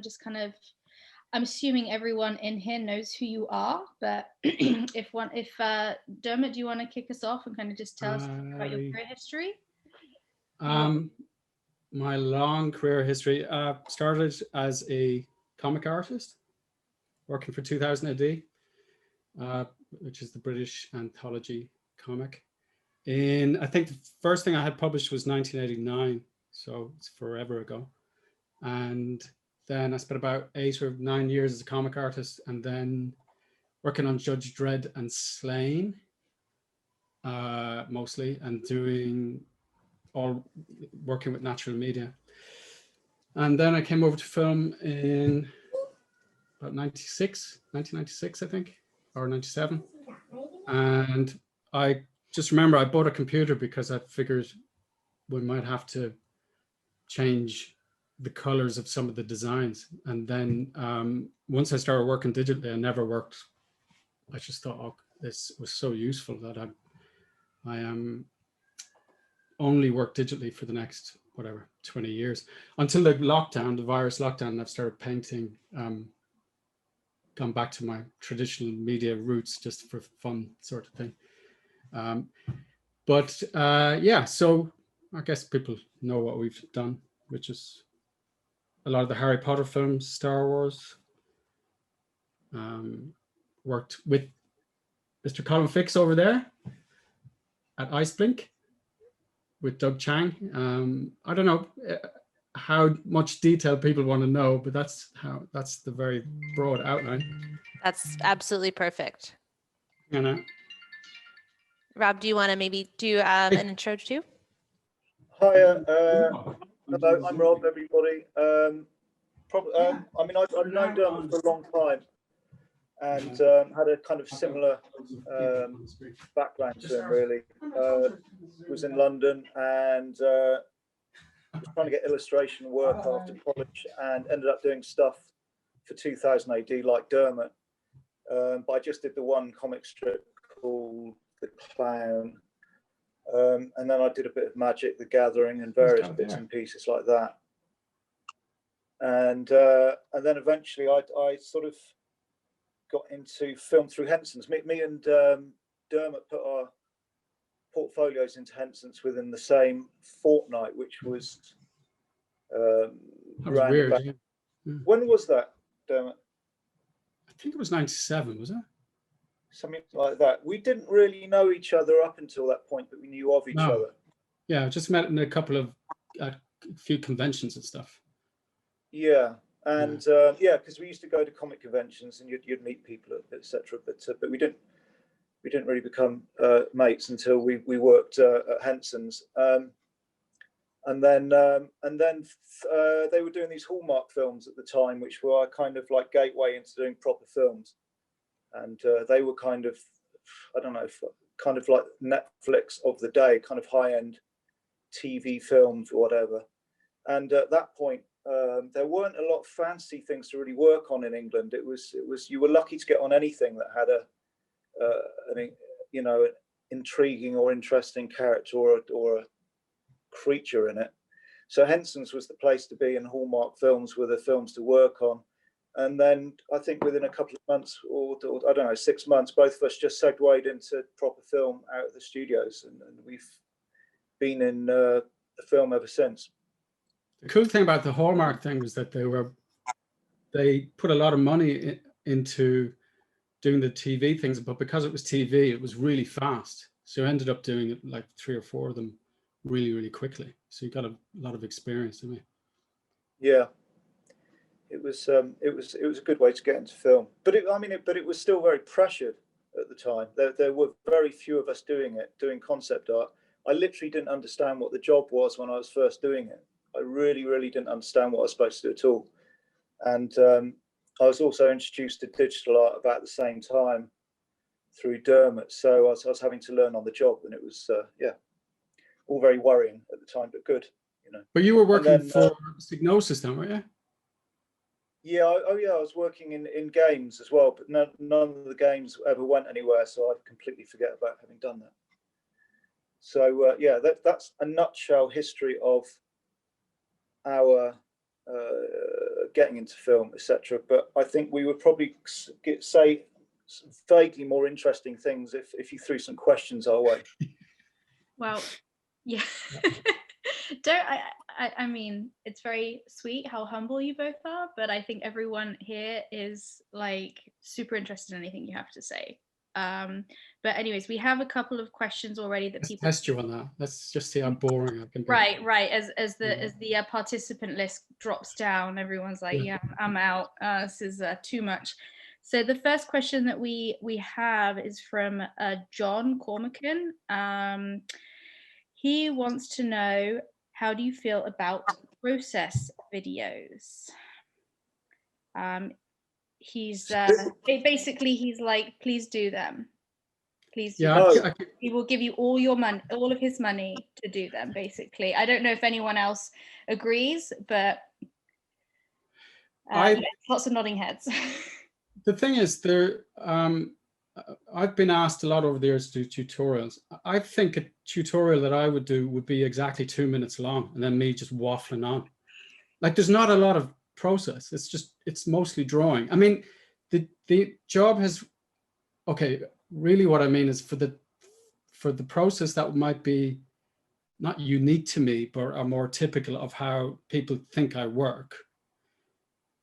to just kind of, I'm assuming everyone in here knows who you are, but if Dermot, do you want to kick us off and kind of just tell us about your career history? My long career history started as a comic artist, working for 2000 AD, which is the British anthology comic. I think the first thing I had published was 1989, so it's forever ago. And then I spent about 8 or 9 years as a comic artist, and then working on Judge Dredd and Slain, mostly, and working with Natural Media. And then I came over to film in about 1996, I think, or 97. And I just remember I bought a computer because I figured we might have to change the colors of some of the designs. And then once I started working digitally, I never worked. I just thought, oh, this was so useful that I only worked digitally for the next, whatever, 20 years, until the virus lockdown, and I've started painting, gone back to my traditional media roots just for fun sort of thing. Yeah, so I guess people know what we've done, which is a lot of the Harry Potter films, Star Wars. Worked with Mr. Colin Fix over there at Ice Blink with Doug Chang. I don't know how much detail people want to know, but that's the very broad outline. That's absolutely perfect. You know. Rob, do you want to maybe do an intro too? Hiya, hello, I'm Rob, everybody. I mean, I've known Dermot for a long time, and had a kind of similar background to him, really. Was in London and was trying to get illustration work after college, and ended up doing stuff for 2000 AD like Dermot. But I just did the one comic strip called The Clown. And then I did a bit of Magic, The Gathering, and various bits and pieces like that. And then eventually I sort of got into film through Henson's. Me and Dermot put our portfolios into Henson's within the same fortnight, which was weird. Yeah. When was that, Dermot? I think it was 97, was it? Something like that. We didn't really know each other up until that point, but we knew of each other. Yeah, just met in a few conventions and stuff. Yeah, and because we used to go to comic conventions and you'd meet people, etc. But we didn't really become mates until we worked at Henson's. And then they were doing these Hallmark films at the time, which were kind of like gateway into doing proper films. And they were kind of, I don't know, kind of like Netflix of the day, kind of high-end TV films or whatever. And at that point, there weren't a lot of fancy things to really work on in England. It was you were lucky to get on anything that had an intriguing or interesting character or a creature in it. So Henson's was the place to be, and Hallmark films were the films to work on. And then I think within a couple of months, or I don't know, 6 months, both of us just segued into proper film out of the studios, and we've been in the film ever since. The cool thing about the Hallmark thing was that they put a lot of money into doing the TV things, but because it was TV, it was really fast. So I ended up doing like 3 or 4 of them really, really quickly. So you got a lot of experience, didn't you? Yeah. It was a good way to get into film, but it was still very pressured at the time. There were very few of us doing concept art. I literally didn't understand what the job was when I was first doing it. I really, really didn't understand what I was supposed to do at all. And I was also introduced to digital art about the same time through Dermot. So I was having to learn on the job, and it was all very worrying at the time, but good, you know. But you were working for Signosis then, weren't you? Yeah, I was working in games as well, but none of the games ever went anywhere, so I'd completely forget about having done that. So that's a nutshell history of our getting into film, etc. But I think we would probably say vaguely more interesting things if you threw some questions our way. Well, yeah. I mean, it's very sweet how humble you both are, but I think everyone here is like super interested in anything you have to say. But anyways, we have a couple of questions already that Let's people test you on that. Let's just see how boring I can be. Right. As the participant list drops down, everyone's like, yeah, I'm out. This is too much. So the first question that we have is from John Cormacan. He wants to know, how do you feel about process videos? He's basically he's like, please do them. Please do. Yeah, he will give you all your money, all of his money to do them. Basically, I don't know if anyone else agrees, but lots of nodding heads. The thing is, I've been asked a lot over the years to do tutorials. I think a tutorial that I would do would be exactly 2 minutes long, and then me just waffling on. Like, there's not a lot of process. It's mostly drawing. I mean, the job has, okay, really what I mean is for the process that might be not unique to me, but are more typical of how people think I work,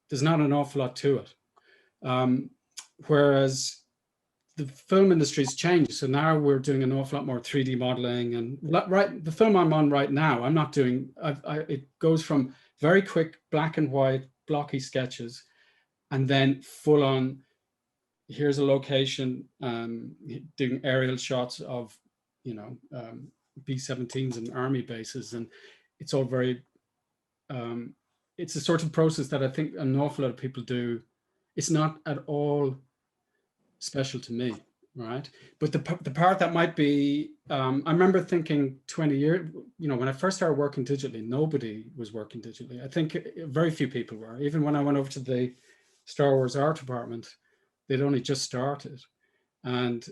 there's not an awful lot to it. Whereas the film industry's changed. So now we're doing an awful lot more 3D modeling, and the film I'm on right now, I'm not doing, it goes from very quick black and white blocky sketches, and then full on, here's a location, doing aerial shots of, B-17s and army bases. And it's all very, it's a sort of process that I think an awful lot of people do. It's not at all special to me, right? But the part that might be, I remember thinking 20 years, when I first started working digitally, nobody was working digitally. I think very few people were. Even when I went over to the Star Wars art department, they'd only just started. And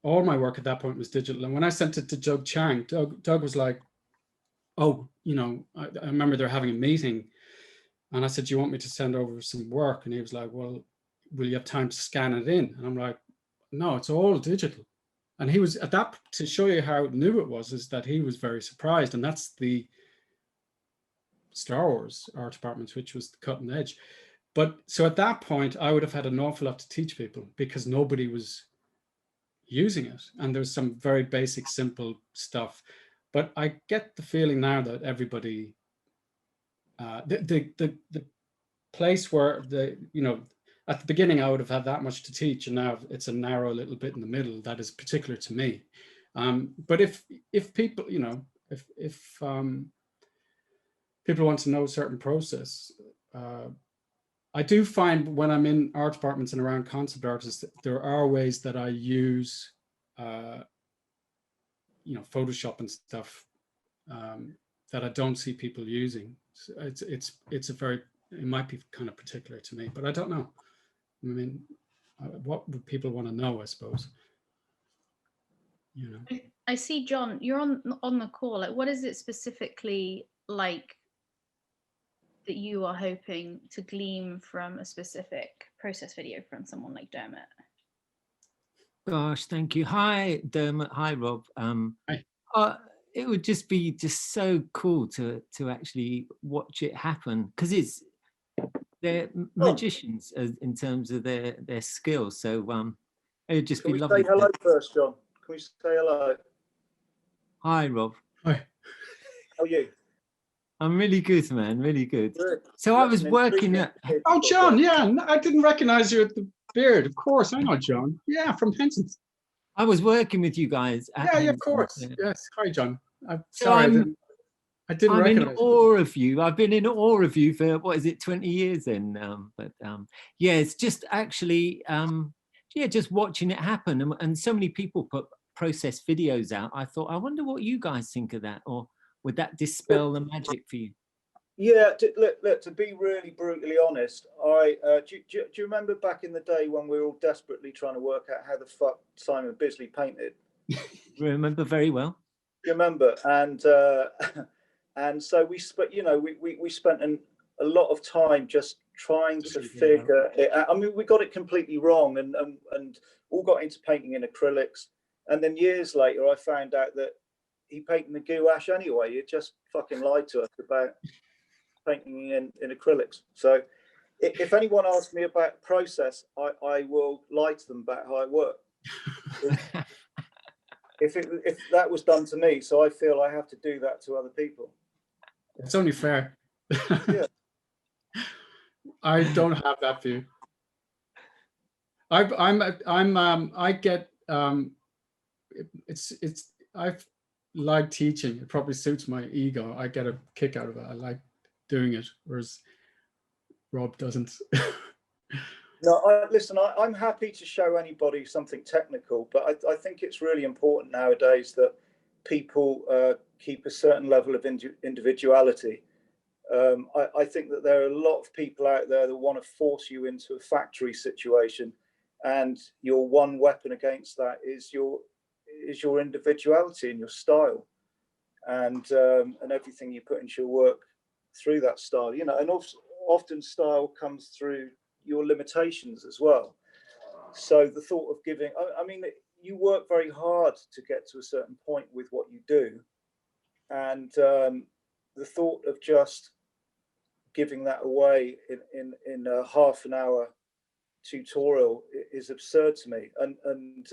all my work at that point was digital. And when I sent it to Doug Chang, Doug was like, oh, I remember they're having a meeting. And I said, do you want me to send over some work? And he was like, well, will you have time to scan it in? And I'm like, no, it's all digital. And he was, at that, to show you how new it was, is that he was very surprised. And that's the Star Wars art department, which was the cutting edge. But so at that point, I would have had an awful lot to teach people because nobody was using it. And there's some very basic, simple stuff. But I get the feeling now that everybody, the place where at the beginning I would have had that much to teach, and now it's a narrow little bit in the middle that is particular to me. But if people, if people want to know a certain process, I do find when I'm in art departments and around concept artists, there are ways that I use, Photoshop and stuff that I don't see people using. So it's a very, it might be kind of particular to me, but I don't know. I mean, what would people want to know, I suppose? I see, John, you're on the call. Like, what is it specifically like that you are hoping to glean from a specific process video from someone like Dermot? Gosh, thank you. Hi, Dermot. Hi, Rob. Hi. It would just be so cool to actually watch it happen, because they're magicians in terms of their skills. So it would just be lovely. Say hello first, John. Can we say hello? Hi, Rob. Hi. How are you? I'm really good, man. Really good. Good. So I was working at. Oh, John. Yeah, I didn't recognize you at the beard. Of course, I know John. Yeah, from Henson's. I was working with you guys. Yeah, of course. Yes. Hi, John. I'm So sorry. I didn't I'm recognize in awe of you. I've been in awe of you for, what is it, 20 years then? Yeah, it's just actually, just watching it happen. And so many people put process videos out. I thought, I wonder what you guys think of that, or would that dispel the magic for you? Yeah, look, to be really brutally honest, do you remember back in the day when we were all desperately trying to work out how the fuck Simon Bisley painted? Remember very well. You remember? And so we spent a lot of time just trying to figure it out. I mean, we got it completely wrong, and all got into painting in acrylics. And then years later, I found out that he painted the gouache anyway. He just fucking lied to us about painting in acrylics. So if anyone asks me about process, I will lie to them about how I work. if that was done to me, so I feel I have to do that to other people. It's only fair. Yeah. I don't have that view. I like teaching. It probably suits my ego. I get a kick out of it. I like doing it, whereas Rob doesn't. No, listen, I'm happy to show anybody something technical, but I think it's really important nowadays that people keep a certain level of individuality. I think that there are a lot of people out there that want to force you into a factory situation, and your one weapon against that is your individuality and your style, and everything you put into your work through that style. You know, and often style comes through your limitations as well. So the thought of giving, I mean, you work very hard to get to a certain point with what you do, and the thought of just giving that away in a half an hour tutorial is absurd to me. And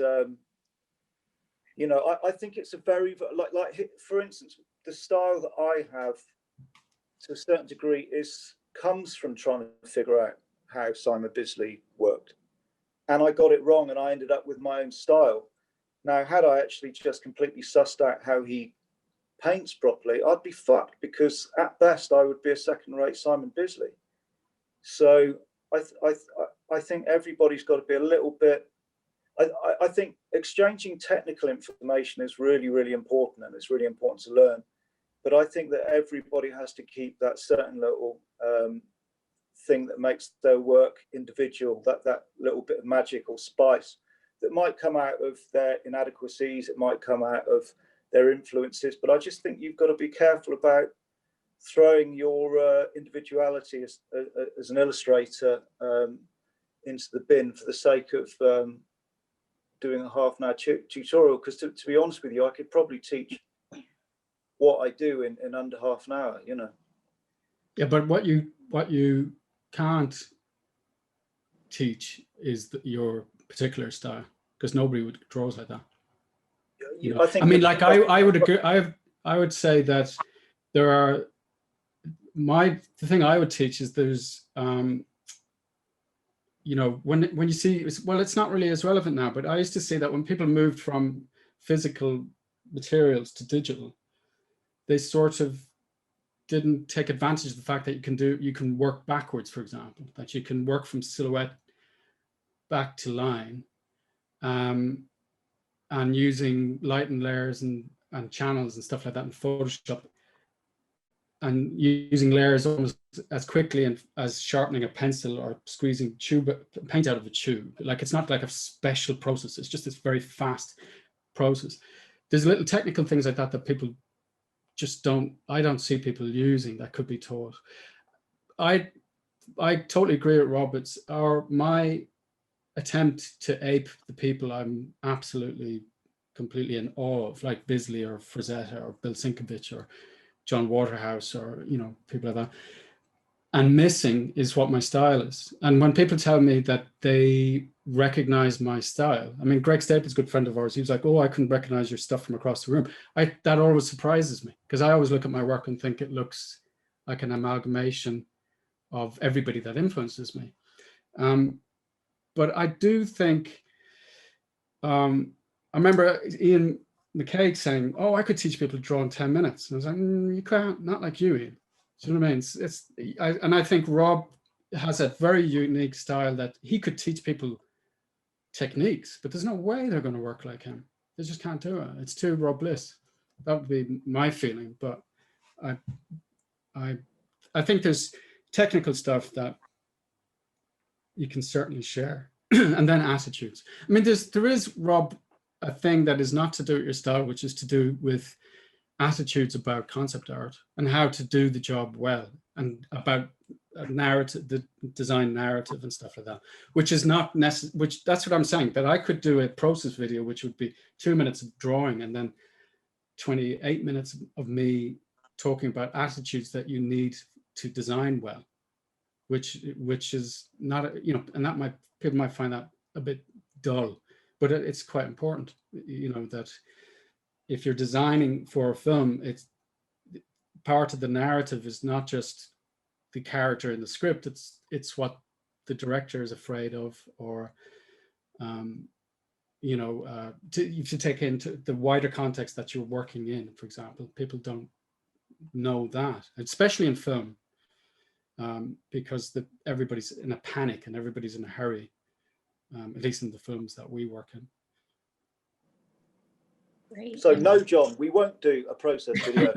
you know, I think it's a very, like for instance, the style that I have to a certain degree comes from trying to figure out how Simon Bisley worked, and I got it wrong, and I ended up with my own style. Now, had I actually just completely sussed out how he paints properly, I'd be fucked, because at best I would be a second-rate Simon Bisley. So I think everybody's got to be a little bit. I think exchanging technical information is really, really important, and it's really important to learn. But I think that everybody has to keep that certain little thing that makes their work individual, that little bit of magic or spice that might come out of their inadequacies, it might come out of their influences. But I just think you've got to be careful about throwing your individuality as an illustrator into the bin for the sake of doing a half-an-hour tutorial, because to be honest with you, I could probably teach what I do in under half an hour, you know. Yeah, but what you can't teach is your particular style, because nobody would draws like that. You know? I mean, like I would agree. I would say that there are. The thing I would teach is there's you know, when you see, well, it's not really as relevant now, but I used to see that when people moved from physical materials to digital, they sort of didn't take advantage of the fact that you can work backwards, for example, that you can work from silhouette back to line, and using light and layers and channels and stuff like that in Photoshop, and using layers almost as quickly and as sharpening a pencil or squeezing paint out of a tube. Like, it's not like a special process. It's just this very fast process. There's little technical things like that people just I don't see people using, that could be taught. I totally agree with Rob. It's my attempt to ape the people I'm absolutely completely in awe of, like Bisley or Frazetta or Bill Sienkiewicz or John Waterhouse, or, you know, people like that. And missing is what my style is. And when people tell me that they recognize my style, I mean, Greg Staple's a good friend of ours. He was like, "Oh, I couldn't recognize your stuff from across the room." That always surprises me, because I always look at my work and think it looks like an amalgamation of everybody that influences me. But I do think, I remember Ian McCaig saying, "Oh, I could teach people to draw in 10 minutes." And I was like, "You can't, not like you, Ian." Do you know what I mean? And I think Rob has a very unique style that he could teach people techniques, but there's no way they're going to work like him. They just can't do it. It's too Rob Bliss. That would be my feeling. But I think there's technical stuff that you can certainly share, and then attitudes. I mean, there is, Rob, a thing that is not to do with your style, which is to do with attitudes about concept art and how to do the job well, and about narrative, the design narrative and stuff like that, which is not necessary, which that's what I'm saying, that I could do a process video, which would be 2 minutes of drawing and then 28 minutes of me talking about attitudes that you need to design well, which is not, you know, and that might, people might find that a bit dull, but it's quite important, you know, that if you're designing for a film, it's part of the narrative is not just the character in the script, it's what the director is afraid of, or you know, you should take into the wider context that you're working in. For example, people don't know that, especially in film, because everybody's in a panic and everybody's in a hurry, at least in the films that we work in. Great. So no, John, we won't do a process video.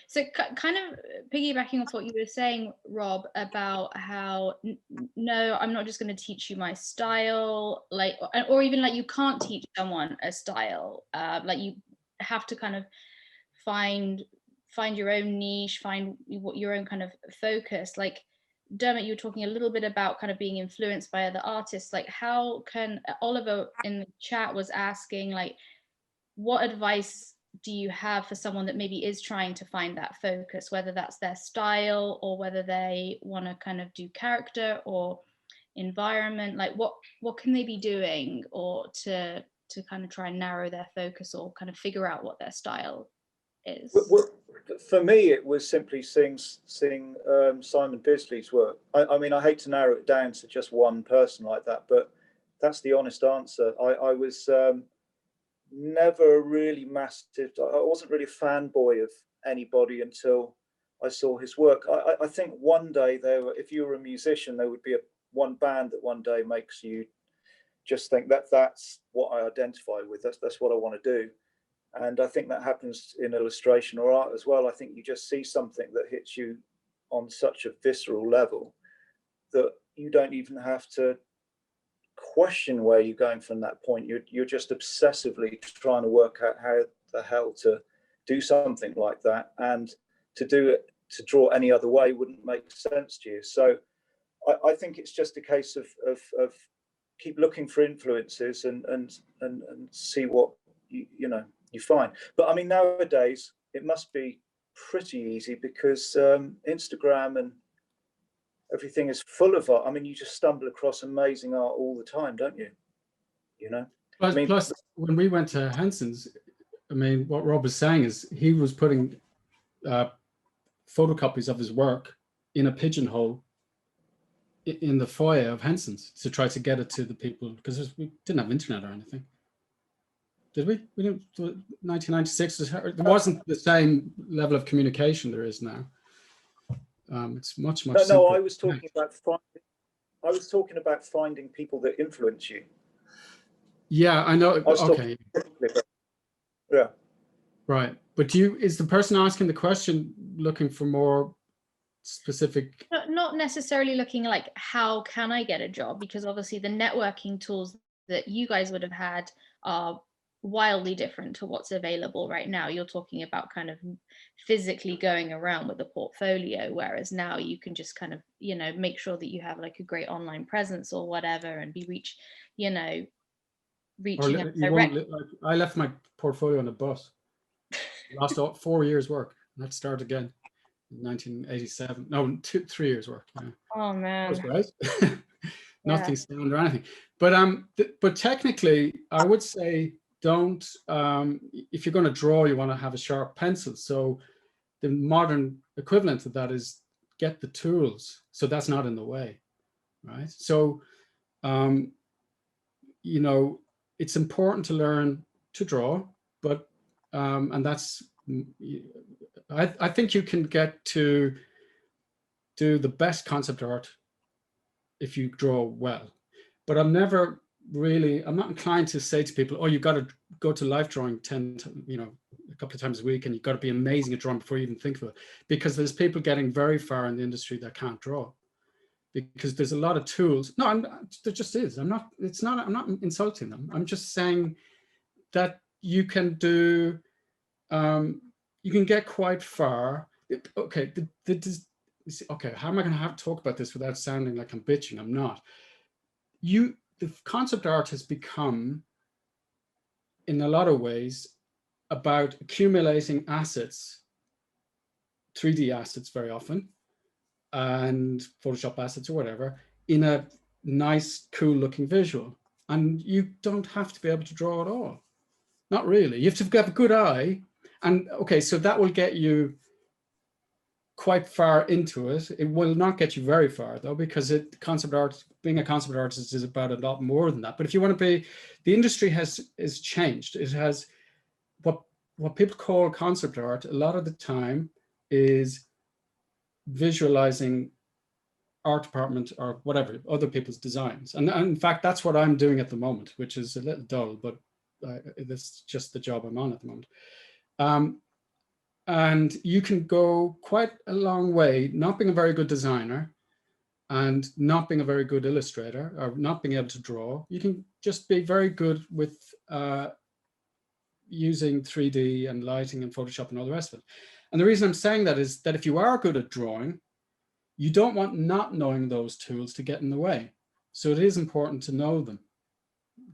So kind of piggybacking off what you were saying, Rob, about how no, I'm not just going to teach you my style, like, or even like you can't teach someone a style, like you have to kind of find your own niche, find what your own kind of focus. Like Dermot, you were talking a little bit about kind of being influenced by other artists. Like how can, Oliver in the chat was asking, like, what advice do you have for someone that maybe is trying to find that focus, whether that's their style or whether they want to kind of do character or environment? Like what can they be doing or to kind of try and narrow their focus or kind of figure out what their style is? Well, for me, it was simply seeing Simon Bisley's work. I mean, I hate to narrow it down to just one person like that, but that's the honest answer. I was never really massive. I wasn't really a fanboy of anybody until I saw his work. I think one day if you were a musician, there would be one band that one day makes you just think that's what I identify with. That's what I want to do. And I think that happens in illustration or art as well. I think you just see something that hits you on such a visceral level that you don't even have to question where you're going from that point. You're just obsessively trying to work out how the hell to do something like that, and to do it, to draw any other way wouldn't make sense to you. So I think it's just a case of keep looking for influences and see what you find. But I mean, nowadays it must be pretty easy because Instagram and everything is full of art. I mean, you just stumble across amazing art all the time, don't you? You know. Plus, when we went to Henson's, I mean, what Rob was saying is he was putting photocopies of his work in a pigeonhole in the foyer of Henson's to try to get it to the people, because we didn't have internet or anything. Did we? We didn't. 1996, there wasn't the same level of communication there is now. It's much simpler. No, I was talking about finding people that influence you. Yeah, I know. Okay. Yeah. Right, but is the person asking the question looking for more specific? Not necessarily looking like how can I get a job, because obviously the networking tools that you guys would have had are wildly different to what's available right now. You're talking about kind of physically going around with a portfolio, whereas now you can just kind of, make sure that you have like a great online presence or whatever, and be reaching out directly. I left my portfolio on a bus. Lost 4 years work. And had to start again in 1987. No, 3 years work. Yeah. Oh man. That was great. Nothing sound or anything. But technically, I would say don't, if you're going to draw, you want to have a sharp pencil. So the modern equivalent of that is get the tools. So that's not in the way, right? So, it's important to learn to draw, but, and that's, I think you can get to do the best concept art if you draw well. But I'm not inclined to say to people, oh, you've got to go to life drawing a couple of times a week, and you've got to be amazing at drawing before you even think of it. Because there's people getting very far in the industry that can't draw, because there's a lot of tools. No, there just is. I'm not insulting them. I'm just saying that you can do, you can get quite far. Okay, okay, how am I going to have to talk about this without sounding like I'm bitching? I'm not. The concept art has become, in a lot of ways, about accumulating assets, 3D assets very often, and Photoshop assets or whatever, in a nice, cool looking visual. And you don't have to be able to draw at all. Not really. You have to have a good eye. And okay, so that will get you quite far into it. It will not get you very far though, because concept art, being a concept artist is about a lot more than that. But if you want to be, the industry has changed. It has what people call concept art a lot of the time is visualizing art department or whatever, other people's designs. And in fact, that's what I'm doing at the moment, which is a little dull, but that's just the job I'm on at the moment. And you can go quite a long way, not being a very good designer and not being a very good illustrator or not being able to draw. You can just be very good with using 3D and lighting and Photoshop and all the rest of it. And the reason I'm saying that is that if you are good at drawing, you don't want not knowing those tools to get in the way. So it is important to know them.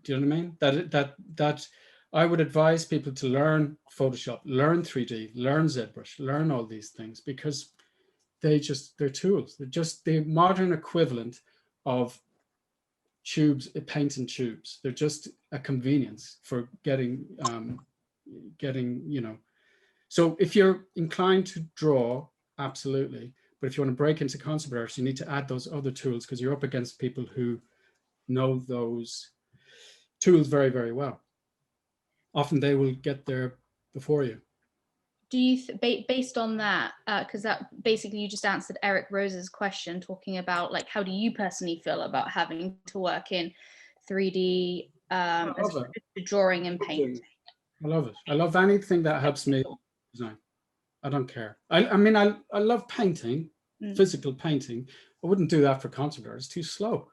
Do you know what I mean? That I would advise people to learn Photoshop, learn 3D, learn ZBrush, learn all these things, because they're tools. They're just the modern equivalent of tubes, paint and tubes. They're just a convenience for getting, you know. So if you're inclined to draw, absolutely. But if you want to break into concept art, you need to add those other tools, because you're up against people who know those tools very, very well. Often they will get there before you. Do you, based on that, because that basically you just answered Eric Rose's question, talking about like, how do you personally feel about having to work in 3D as opposed to drawing and painting? I love it. I love anything that helps me design. I don't care. I mean, I love painting, physical painting. I wouldn't do that for concept art. It's too slow.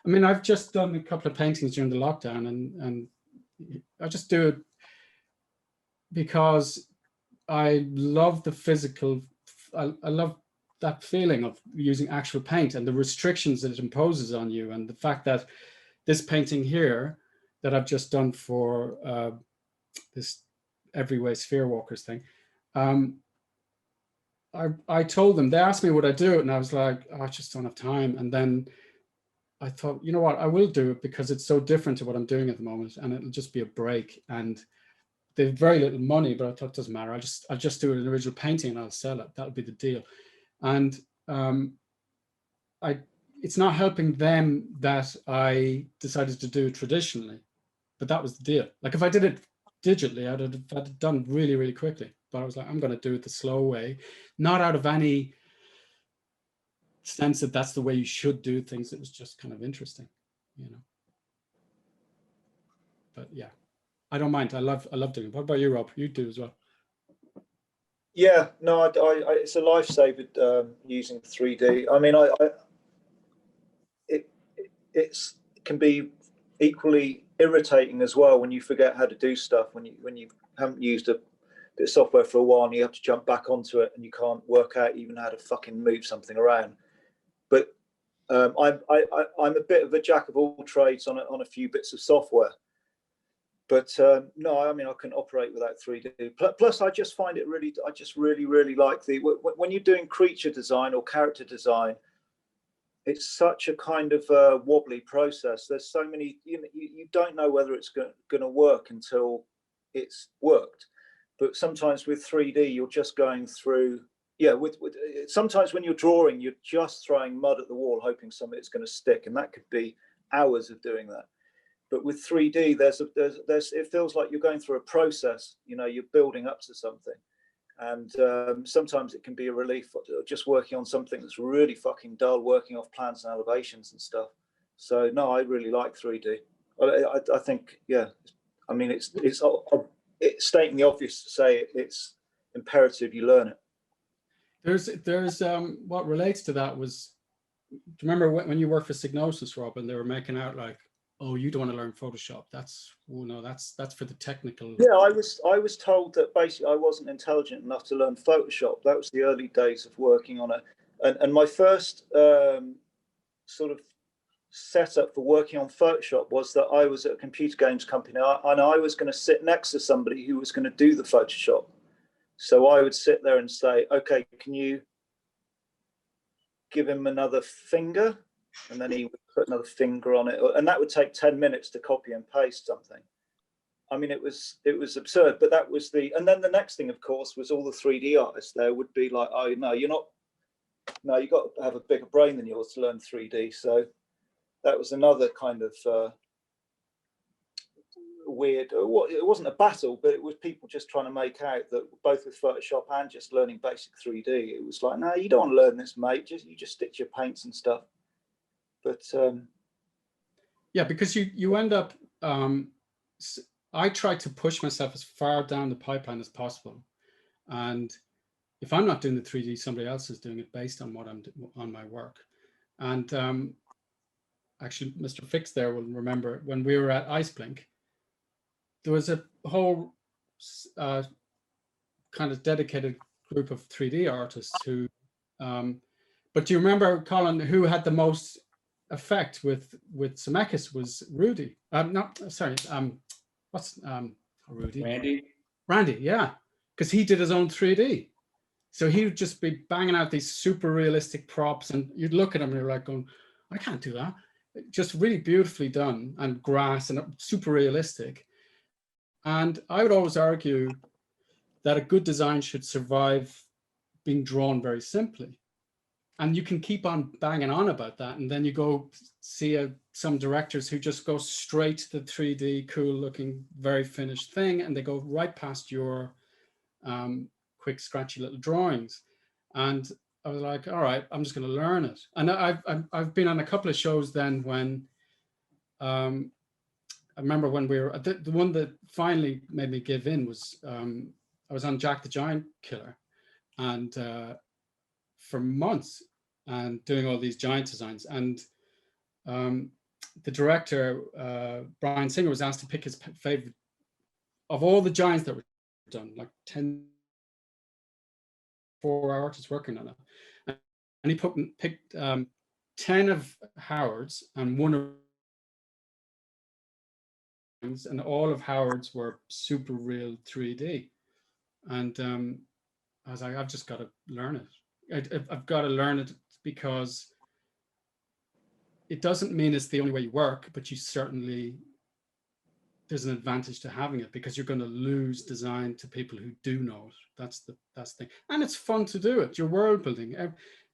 I mean, I've just done a couple of paintings during the lockdown, and I just do it because I love the physical. I love that feeling of using actual paint and the restrictions that it imposes on you, and the fact that this painting here that I've just done for this Everyway Sphere Walkers thing, I told them, they asked me would I do it, and I was like, oh, I just don't have time. And then I thought, you know what, I will do it because it's so different to what I'm doing at the moment, and it'll just be a break. And they've very little money, but I thought it doesn't matter. I'll just do an original painting and I'll sell it. That'll be the deal. And it's not helping them that I decided to do it traditionally, but that was the deal. Like if I did it digitally, I'd have done really, really quickly. But I was like, I'm going to do it the slow way, not out of any sense that that's the way you should do things. It was just kind of interesting, you know. But yeah, I don't mind. I love doing it. What about you, Rob? You do as well. Yeah, no, it's a lifesaver using 3D. I mean, it can be equally irritating as well when you forget how to do stuff, when you haven't used a bit of software for a while and you have to jump back onto it and you can't work out even how to fucking move something around. But I'm a bit of a jack of all trades on a few bits of software. But no, I mean, I can operate without 3D. Plus, I just find it really, I just really like when you're doing creature design or character design, it's such a kind of wobbly process. There's so many, you don't know whether it's going to work until it's worked. But sometimes with 3D, you're just going through, yeah, sometimes when you're drawing, you're just throwing mud at the wall, hoping something's going to stick. And that could be hours of doing that. But with 3D, it feels like you're going through a process, you're building up to something. And sometimes it can be a relief just working on something that's really fucking dull, working off plans and elevations and stuff. So no, I really like 3D. I think, yeah, I mean, it's stating the obvious to say it's imperative you learn it. There's what relates to that was, do you remember when you worked for Signosis, Rob, and they were making out like oh, you don't want to learn Photoshop. That's, oh no, that's for the technical. Yeah, I was told that basically I wasn't intelligent enough to learn Photoshop. That was the early days of working on it. And my first sort of setup for working on Photoshop was that I was at a computer games company, and I was going to sit next to somebody who was going to do the Photoshop. So I would sit there and say, okay, can you give him another finger? And then he would put another finger on it, and that would take 10 minutes to copy and paste something. I mean, it was absurd, but that was and then the next thing, of course, was all the 3D artists there would be like, oh, no, you're not, no, you got to have a bigger brain than yours to learn 3D. So that was another kind of weird, it wasn't a battle, but it was people just trying to make out that both with Photoshop and just learning basic 3D, it was like, no, you don't want to learn this, mate. You just stick to your paints and stuff. But yeah, because you end up, I try to push myself as far down the pipeline as possible. And if I'm not doing the 3D, somebody else is doing it based on what I'm on my work. And actually, Mr. Fix there will remember when we were at Iceblink, there was a whole kind of dedicated group of 3D artists who, but do you remember, Colin, who had the most effect with Zemeckis was Rudy. What's Rudy? Randy, yeah, because he did his own 3D. So he would just be banging out these super realistic props, and you'd look at him and you're like going, I can't do that. Just really beautifully done, and grass and super realistic. And I would always argue that a good design should survive being drawn very simply. And you can keep on banging on about that. And then you go see some directors who just go straight to the 3D, cool looking, very finished thing. And they go right past your quick, scratchy little drawings. And I was like, all right, I'm just going to learn it. And I've been on a couple of shows then when, I remember when we were, the one that finally made me give in was, I was on Jack the Giant Killer, and for months, and doing all these giant designs. And the director, Brian Singer, was asked to pick his favorite of all the giants that were done, like 4 artists working on it. And he picked 10 of Howard's and 1 of, and all of Howard's were super real 3D. And I was like, I've just got to learn it. I've got to learn it, because it doesn't mean it's the only way you work, but you certainly, there's an advantage to having it, because you're going to lose design to people who do know it. That's the thing. And it's fun to do it. You're world building.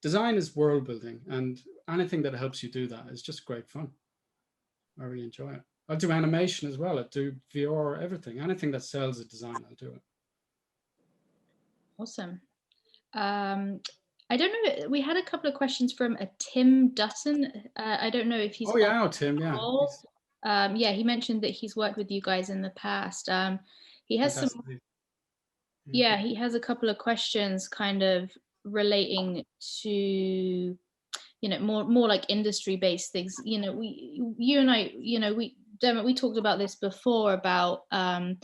Design is world building, and anything that helps you do that is just great fun. I really enjoy it. I'll do animation as well. I do VR, everything. Anything that sells a design, I'll do it. Awesome. I don't know, we had a couple of questions from a Tim Dutton. I don't know if he's yeah, Tim, yeah. Yeah, he mentioned that he's worked with you guys in the past. He has some, yeah, he has a couple of questions kind of relating to, more like industry based things. You and I, Dermot, we talked about this before about, and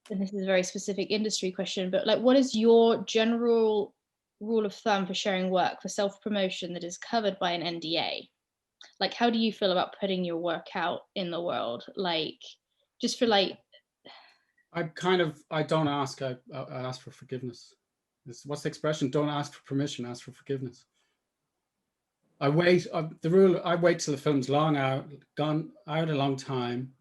this is a very specific industry question, but like, what is your general rule of thumb for sharing work for self-promotion that is covered by an NDA? Like, how do you feel about putting your work out in the world? Like, just for like, I don't ask, I ask for forgiveness. What's the expression? Don't ask for permission, ask for forgiveness. I wait, the rule, I wait till the film's gone out a long time,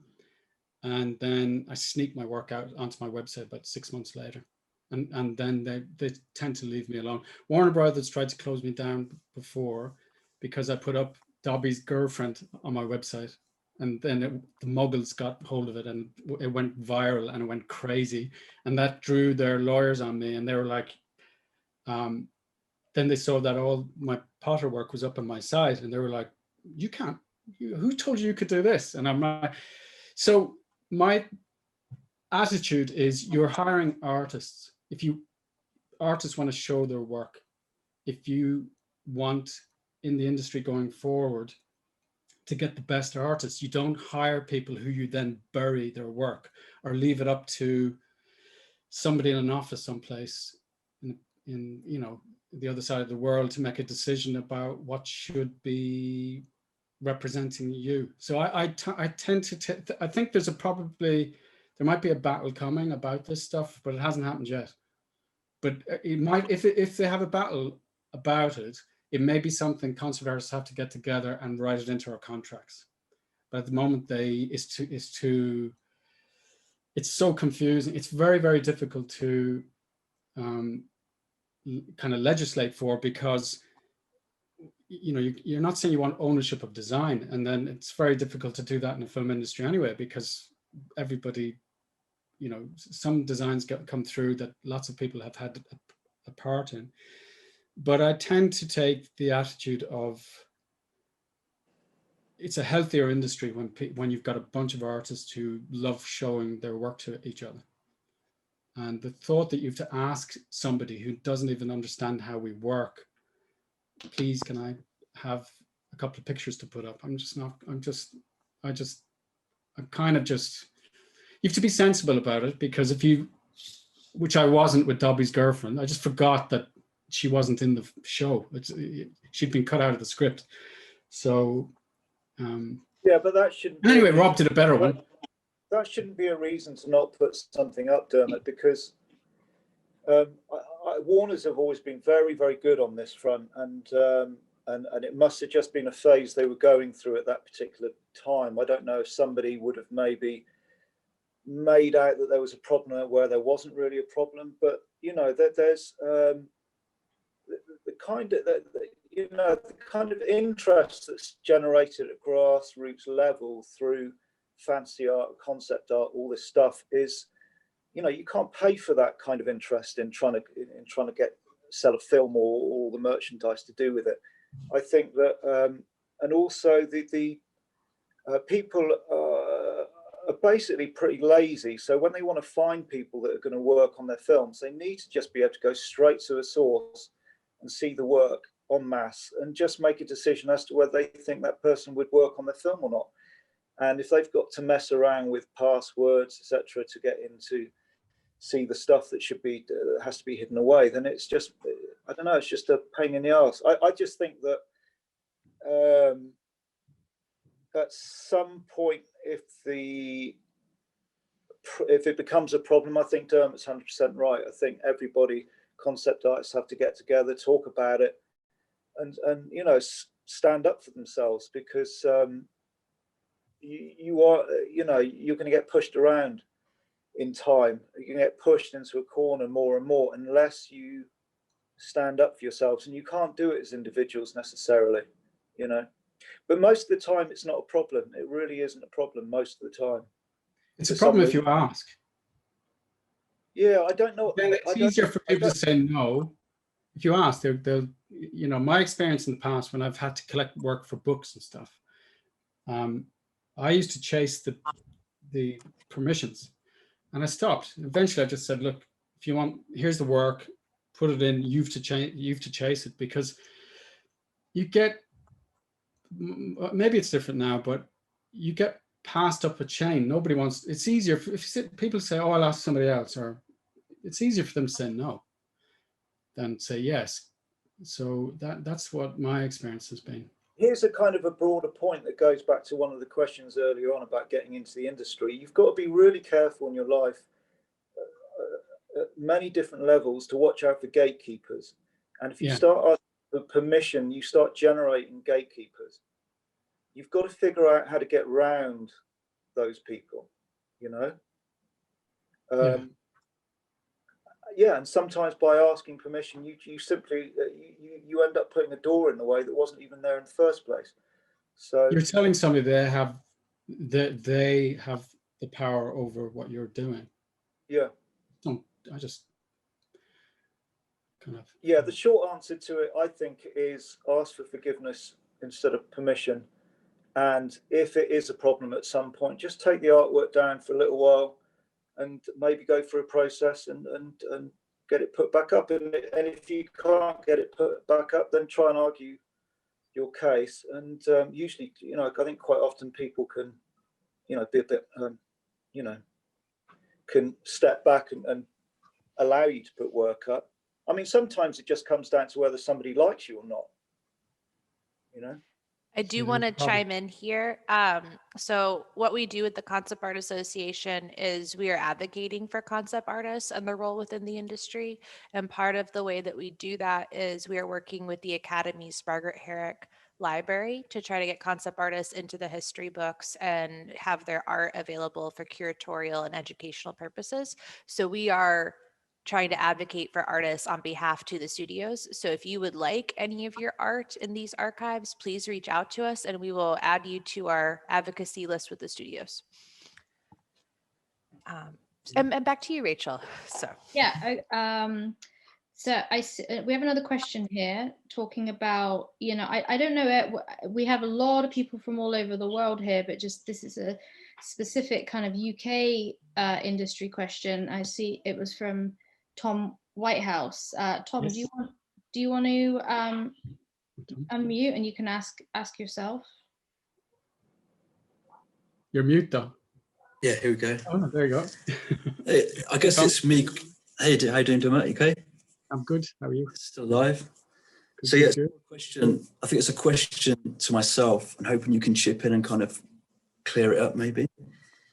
and then I sneak my work out onto my website about 6 months later. And then they tend to leave me alone. Warner Brothers tried to close me down before because I put up Dobby's girlfriend on my website, and then the muggles got hold of it, and it went viral and it went crazy, and that drew their lawyers on me, and they were like, then they saw that all my Potter work was up on my site, and they were like, you can't, who told you could do this? And I'm like, so my attitude is, you're hiring artists. If artists want to show their work, if you want in the industry going forward to get the best artists. You don't hire people who you then bury their work or leave it up to somebody in an office someplace in you know, the other side of the world to make a decision about what should be representing you. So I tend to I think there might be a battle coming about this stuff, but it hasn't happened yet. But it might, if they have a battle about it, it may be something concert artists have to get together and write it into our contracts. But at the moment, it's so confusing. It's very, very difficult to kind of legislate for, because you know, you're not saying you want ownership of design, and then it's very difficult to do that in the film industry anyway, because everybody, you know, some designs come through that lots of people have had a part in. But I tend to take the attitude of, it's a healthier industry when you've got a bunch of artists who love showing their work to each other. And the thought that you have to ask somebody who doesn't even understand how we work, please, can I have a couple of pictures to put up? I'm kind of just, you have to be sensible about it, because which I wasn't with Dobby's girlfriend. I just forgot that she wasn't in the show. She'd been cut out of the script. So, yeah, but that shouldn't. Anyway, Rob did a better one. That shouldn't be a reason to not put something up, Dermot, because Warners have always been very, very good on this front, and it must have just been a phase they were going through at that particular time. I don't know if somebody would have maybe made out that there was a problem where there wasn't really a problem, but you know, that there's the kind of interest that's generated at grassroots level through fancy art, concept art, all this stuff is, you know, you can't pay for that kind of interest in trying to sell a film or all the merchandise to do with it. I think that, and also the people are basically pretty lazy. So when they want to find people that are going to work on their films, they need to just be able to go straight to a source and see the work en masse and just make a decision as to whether they think that person would work on their film or not. And if they've got to mess around with passwords, etc., to get into see the stuff that has to be hidden away, then it's just, I don't know, it's just a pain in the ass. I just think that at some point, if it becomes a problem, I think Dermot's 100% right. I think everybody, concept artists, have to get together, talk about it, and you know, stand up for themselves, because you are, you know, you're going to get pushed around in time. You can get pushed into a corner more and more unless you stand up for yourselves, and you can't do it as individuals necessarily, you know. But most of the time, it's not a problem. It really isn't a problem most of the time. It's a problem if you ask. Yeah, I don't know. Then it's easier for people to say no. If you ask, they'll, you know, my experience in the past when I've had to collect work for books and stuff, I used to chase the permissions, and I stopped. Eventually, I just said, look, if you want, here's the work, put it in. You've to chase it, because you get, maybe it's different now, but you get passed up a chain. Nobody wants. It's easier if people say, "Oh, I'll ask somebody else," or it's easier for them to say no than say yes. So that's what my experience has been. Here's a kind of a broader point that goes back to one of the questions earlier on about getting into the industry. You've got to be really careful in your life at many different levels to watch out for gatekeepers. And if you start asking for permission, you start generating gatekeepers. You've got to figure out how to get around those people, you know? And sometimes by asking permission, you simply you end up putting a door in the way that wasn't even there in the first place. So you're telling somebody they have the power over what you're doing. Yeah. I just kind of. Yeah, the short answer to it, I think, is ask for forgiveness instead of permission. And if it is a problem at some point, just take the artwork down for a little while and maybe go through a process and get it put back up. And if you can't get it put back up, then try and argue your case. And usually, you know, I think quite often people can, you know, be a bit, you know, can step back and allow you to put work up. I mean, sometimes it just comes down to whether somebody likes you or not, you know. I do Yeah, want to problem. chime in here. So what we do with the Concept Art Association is we are advocating for concept artists and their role within the industry. And part of the way that we do that is we are working with the Academy's Margaret Herrick Library to try to get concept artists into the history books and have their art available for curatorial and educational purposes. So we are trying to advocate for artists on behalf to the studios. So if you would like any of your art in these archives, please reach out to us and we will add you to our advocacy list with the studios. And back to you, Rachel. So Yeah. We have another question here talking about, you know, I don't know, we have a lot of people from all over the world here, but just this is a specific kind of UK industry question. I see it was from Tom Whitehouse. Tom, Yes. do you want to unmute and you can ask yourself? You're mute though. Yeah, here we go. Oh, there you go. Hey, I guess it's me. Hey, how you doing, Dermot? Okay? I'm good. How are you? Still alive? Good, So yeah, good. question. I think it's a question to myself and hoping you can chip in and kind of clear it up maybe.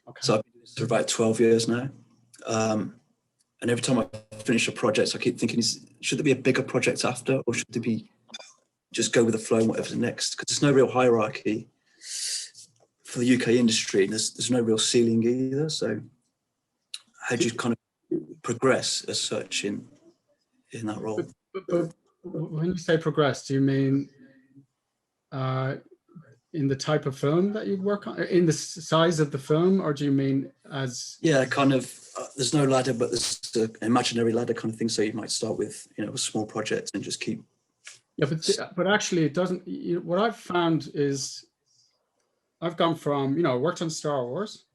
Okay. So I've been doing this for about 12 years now. And every time I finish a project, I keep thinking, should there be a bigger project after, or should there be just go with the flow and whatever's next? Because there's no real hierarchy for the UK industry, and there's no real ceiling either. So how do you kind of progress as such in that role? But when you say progress, do you mean in the type of film that you work on, in the size of the film, or do you mean as? Yeah, kind of. There's no ladder, but there's an imaginary ladder kind of thing. So you might start with, you know, a small project and just keep. Yeah, but actually, it doesn't. You know, what I've found is, I've gone from, you know, I worked on Star Wars,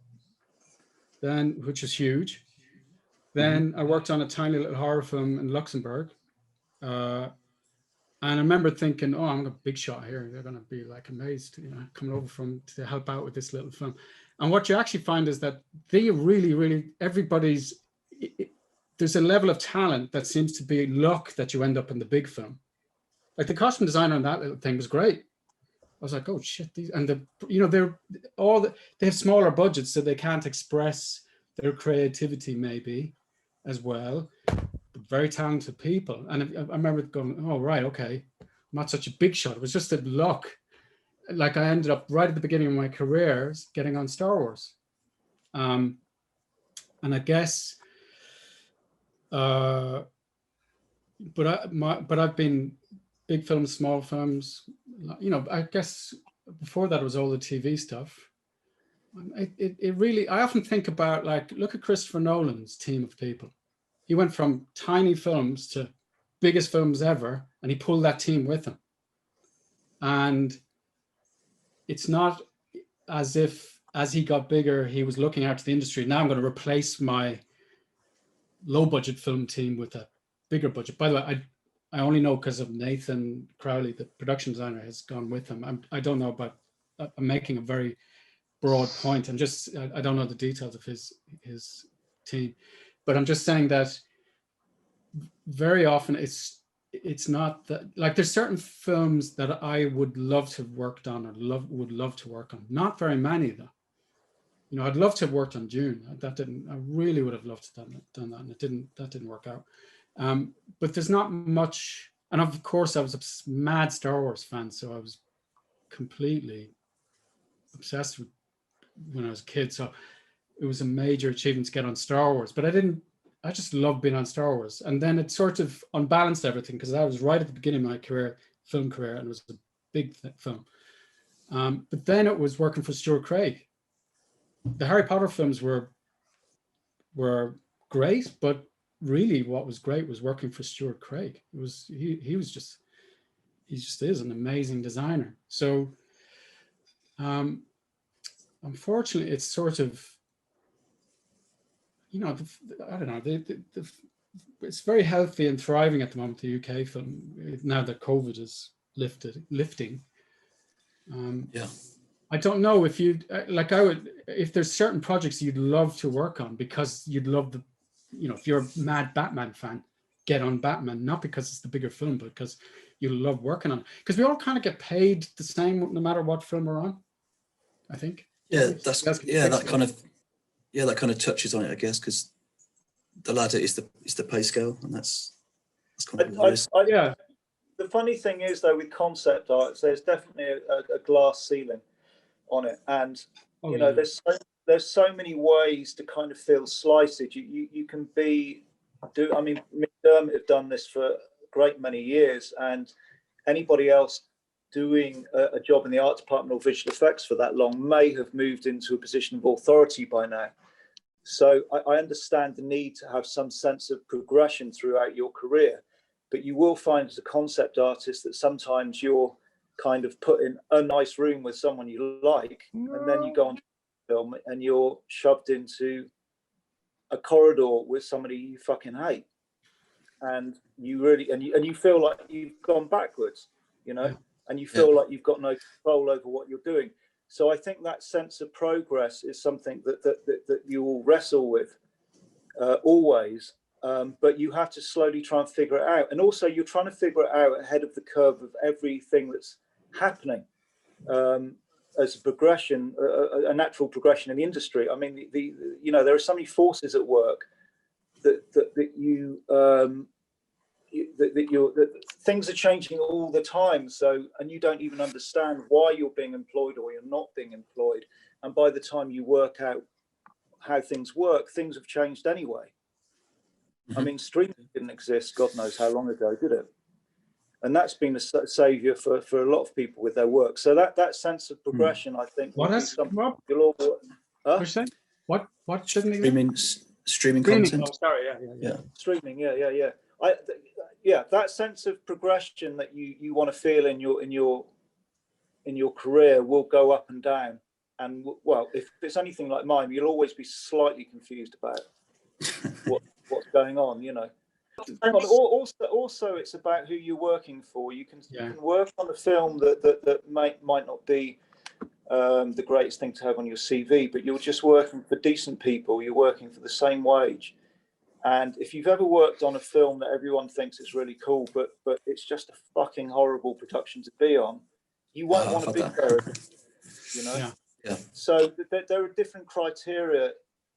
then, which is huge. Then I worked on a tiny little horror film in Luxembourg. And I remember thinking, oh, I'm a big shot here. They're going to be like amazed, you know, coming over to help out with this little film. And what you actually find is that they really, everybody's, there's a level of talent that seems to be luck that you end up in the big film. Like the costume designer on that little thing was great. I was like, oh shit, you know, they have smaller budgets, so they can't express their creativity maybe as well. Very talented people. And I remember going, oh, right, okay, I'm not such a big shot. It was just a luck. Like I ended up right at the beginning of my career getting on Star Wars. And I guess, but I've been big films, small films, you know, I guess before that it was all the TV stuff. It really, I often think about, like, look at Christopher Nolan's team of people. He went from tiny films to biggest films ever, and he pulled that team with him. And it's not as if, as he got bigger, he was looking out to the industry. Now I'm going to replace my low budget film team with a bigger budget. By the way, I only know because of Nathan Crowley, the production designer, has gone with him. I don't know, but I'm making a very broad point. I don't know the details of his team. But I'm just saying that very often it's not that, like, there's certain films that I would love to have worked on, or would love to work on. Not very many though. You know, I'd love to have worked on Dune. I really would have loved to have done that, and that didn't work out. But there's not much, and of course I was a mad Star Wars fan, so I was completely obsessed with when I was a kid. So it was a major achievement to get on Star Wars, but I just loved being on Star Wars. And then it sort of unbalanced everything, because I was right at the beginning of my film career, and it was a big film. But then it was working for Stuart Craig. The Harry Potter films were great, but really what was great was working for Stuart Craig. It was, he just is an amazing designer. So unfortunately, it's sort of, you know, I don't know, it's very healthy and thriving at the moment, the UK film, now that COVID is lifting. Yeah. I don't know if you like. I would, if there's certain projects you'd love to work on because you'd love the, you know, if you're a mad Batman fan, get on Batman, not because it's the bigger film, but because you love working on it. Because we all kind of get paid the same no matter what film we're on, I think. Yeah, that kind of touches on it, I guess, because the ladder is the pay scale, and that's kind of what it is. Yeah. The funny thing is, though, with concept art, there's definitely a glass ceiling on it, and you know, there's so many ways to kind of feel slighted. You can be I mean, me and Dermot have done this for a great many years, and anybody else doing a job in the art department or visual effects for that long may have moved into a position of authority by now. So I understand the need to have some sense of progression throughout your career, but you will find as a concept artist that sometimes you're kind of put in a nice room with someone you like, and then you go on film and you're shoved into a corridor with somebody you fucking hate, and you really and you feel like you've gone backwards, you know, and you feel like you've got no control over what you're doing. So I think that sense of progress is something that you will wrestle with always, but you have to slowly try and figure it out. And also you're trying to figure it out ahead of the curve of everything that's happening as a progression, a natural progression in the industry. I mean, you know, there are so many forces at work that things are changing all the time. So, and you don't even understand why you're being employed or you're not being employed. And by the time you work out how things work, things have changed anyway. I mean, streaming didn't exist God knows how long ago, did it? And that's been a savior for a lot of people with their work. So that sense of progression, I think, what is something Rob? you'll all. What shouldn't it Streaming content? Oh, sorry, yeah. Streaming, yeah. That sense of progression that you want to feel in your career will go up and down. And well, if it's anything like mine, you'll always be slightly confused about what's going on, you know. Hang on. Also, it's about who you're working for. You can work on a film that might not be the greatest thing to have on your CV, but you're just working for decent people. You're working for the same wage. And if you've ever worked on a film that everyone thinks is really cool, but it's just a fucking horrible production to be on, you won't want to be there, you know. Yeah. So there are different criteria.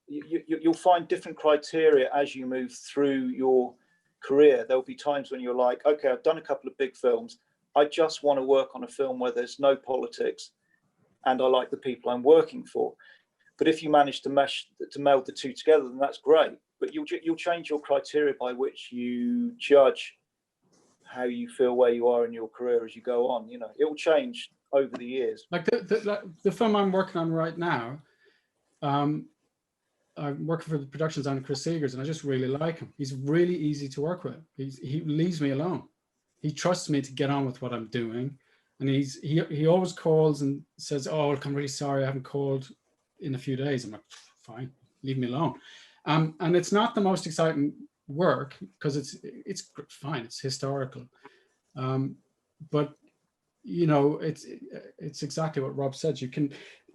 You'll find different criteria as you move through your career. There'll be times when you're like, okay, I've done a couple of big films. I just want to work on a film where there's no politics, and I like the people I'm working for. But if you manage to meld the two together, then that's great. But you'll change your criteria by which you judge how you feel where you are in your career as you go on. You know, it will change over the years. Like the film I'm working on right now, I'm working for the productions on Chris Seegers, and I just really like him. He's really easy to work with. He leaves me alone. He trusts me to get on with what I'm doing, and he always calls and says, "Oh, look, I'm really sorry, I haven't called in a few days." I'm like, "Fine, leave me alone." And it's not the most exciting work because it's fine. It's historical, but you know, it's exactly what Rob said.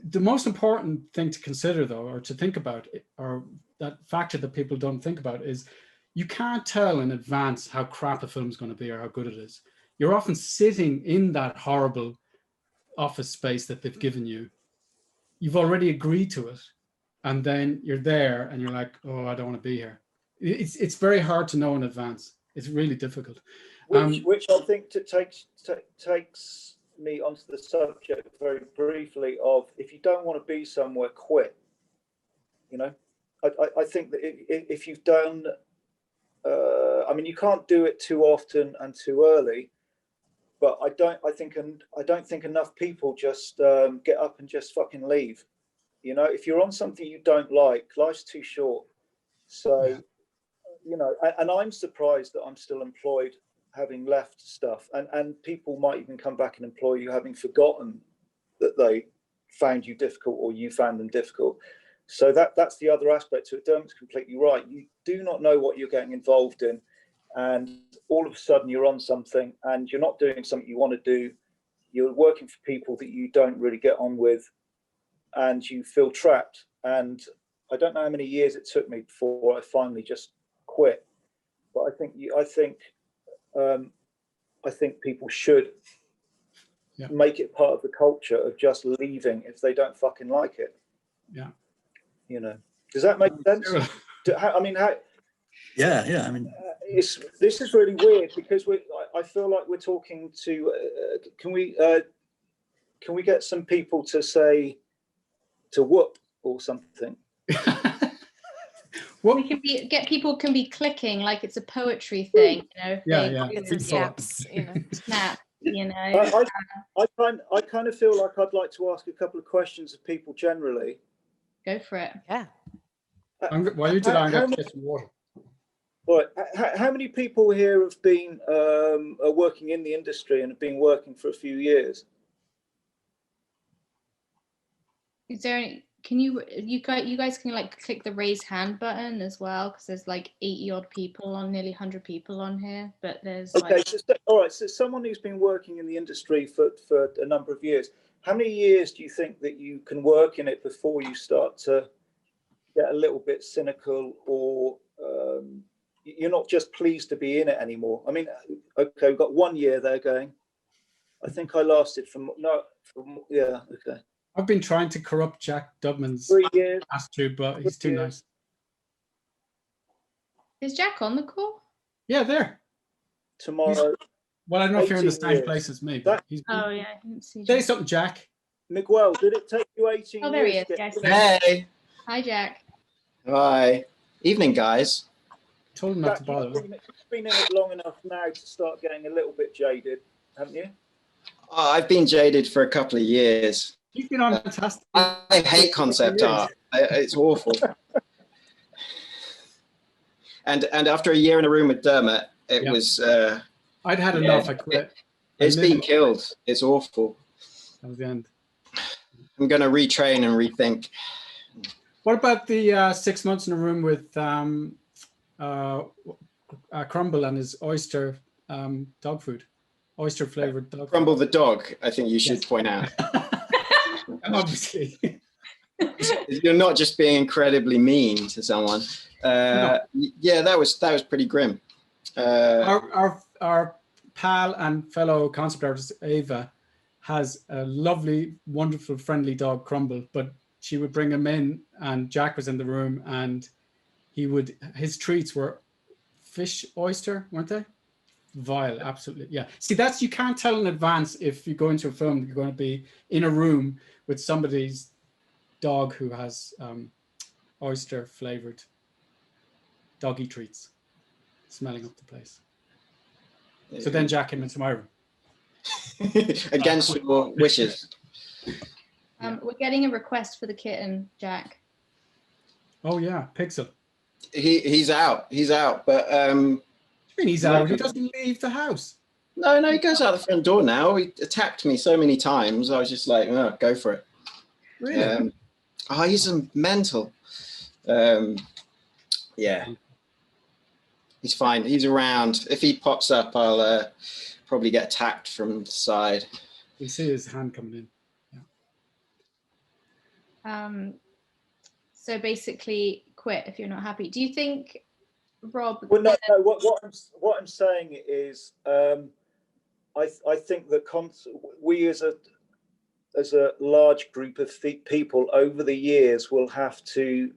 The most important thing to consider, though, or to think about, or that factor that people don't think about, is you can't tell in advance how crap a film's going to be or how good it is. You're often sitting in that horrible office space that they've given you. You've already agreed to it, and then you're there and you're like, oh, I don't want to be here. It's very hard to know in advance. It's really difficult. Which I think takes me onto the subject very briefly of, if you don't want to be somewhere, quit. You know, I think that if you've done, I mean, you can't do it too often and too early, but I don't think enough people just get up and just fucking leave. You know, if you're on something you don't like, life's too short. So, you know, and I'm surprised that I'm still employed, having left stuff, and people might even come back and employ you having forgotten that they found you difficult or you found them difficult. So that's the other aspect to it. Dermot's completely right. You do not know what you're getting involved in, and all of a sudden you're on something and you're not doing something you want to do. you're working for people that you don't really get on with, and you feel trapped. And I don't know how many years it took me before I finally just quit. But I think people should make it part of the culture of just leaving if they don't fucking like it. Yeah. You know, does that make sense? I mean, Yeah. I mean, this is really weird because I feel like we're talking to. Can we get some people to say to whoop or something? What? We can get people can be clicking like it's a poetry thing, you know. Yeah. Get some snaps, you know. Snap, you know. I kind of feel like I'd like to ask a couple of questions of people generally. Go for it. Yeah. While you do that, I'm going to get some water. Right. How many people here have been working in the industry and have been working for a few years? Is there any? Can you guys can like click the raise hand button as well, because there's like 80 odd people on, nearly 100 people on here, but there's okay. Like... All right. So someone who's been working in the industry for a number of years, how many years do you think that you can work in it before you start to get a little bit cynical, or you're not just pleased to be in it anymore? I mean, okay, we've got 1 year there going. I think I lasted yeah, okay. I've been trying to corrupt Jack Dubman's 3 years. attitude, but he's too nice. Is Jack on the call? Yeah, there. Tomorrow. Well, I don't know if you're in the same years. place as me, but he's. Oh yeah, I didn't see. Say Jack. something, Jack. Miguel, did it take you 18 Oh, there he years? is. Yes. Hey. Hi, Jack. Hi. Evening, guys. Told him not Jack, to bother. you've been in it long enough now to start getting a little bit jaded, haven't you? Oh, I've been jaded for a couple of years. You've been on fantastic. I hate concept art. It's awful. And after a year in a room with Dermot, it was. I'd had enough. I quit. It's been killed. It's awful. That was the end. I'm going to retrain and rethink. What about the 6 months in a room with Crumble and his oyster dog food? Oyster flavored dog Crumble the dog, I think you should point out. Obviously. You're not just being incredibly mean to someone. No. Yeah, that was pretty grim. Our pal and fellow concept artist Ava has a lovely, wonderful, friendly dog, Crumble, but she would bring him in and Jack was in the room and his treats were fish oyster, weren't they? Vile, absolutely. Yeah. See, you can't tell in advance if you go into a film that you're going to be in a room with somebody's dog who has oyster flavored doggy treats smelling up the place. So then Jack came into my room. Against your wishes. We're getting a request for the kitten, Jack. Oh yeah, Pixel. He's out, but I mean, he's out. He doesn't leave the house. No, he goes out the front door now. He attacked me so many times. I was just like, oh, go for it. Really? He's mental. Yeah. He's fine. He's around. If he pops up, I'll probably get attacked from the side. You see his hand coming in. Yeah. So basically, quit if you're not happy. Do you think, Rob? Well, no. What I'm saying is, I think that we as a large group of people over the years will have to,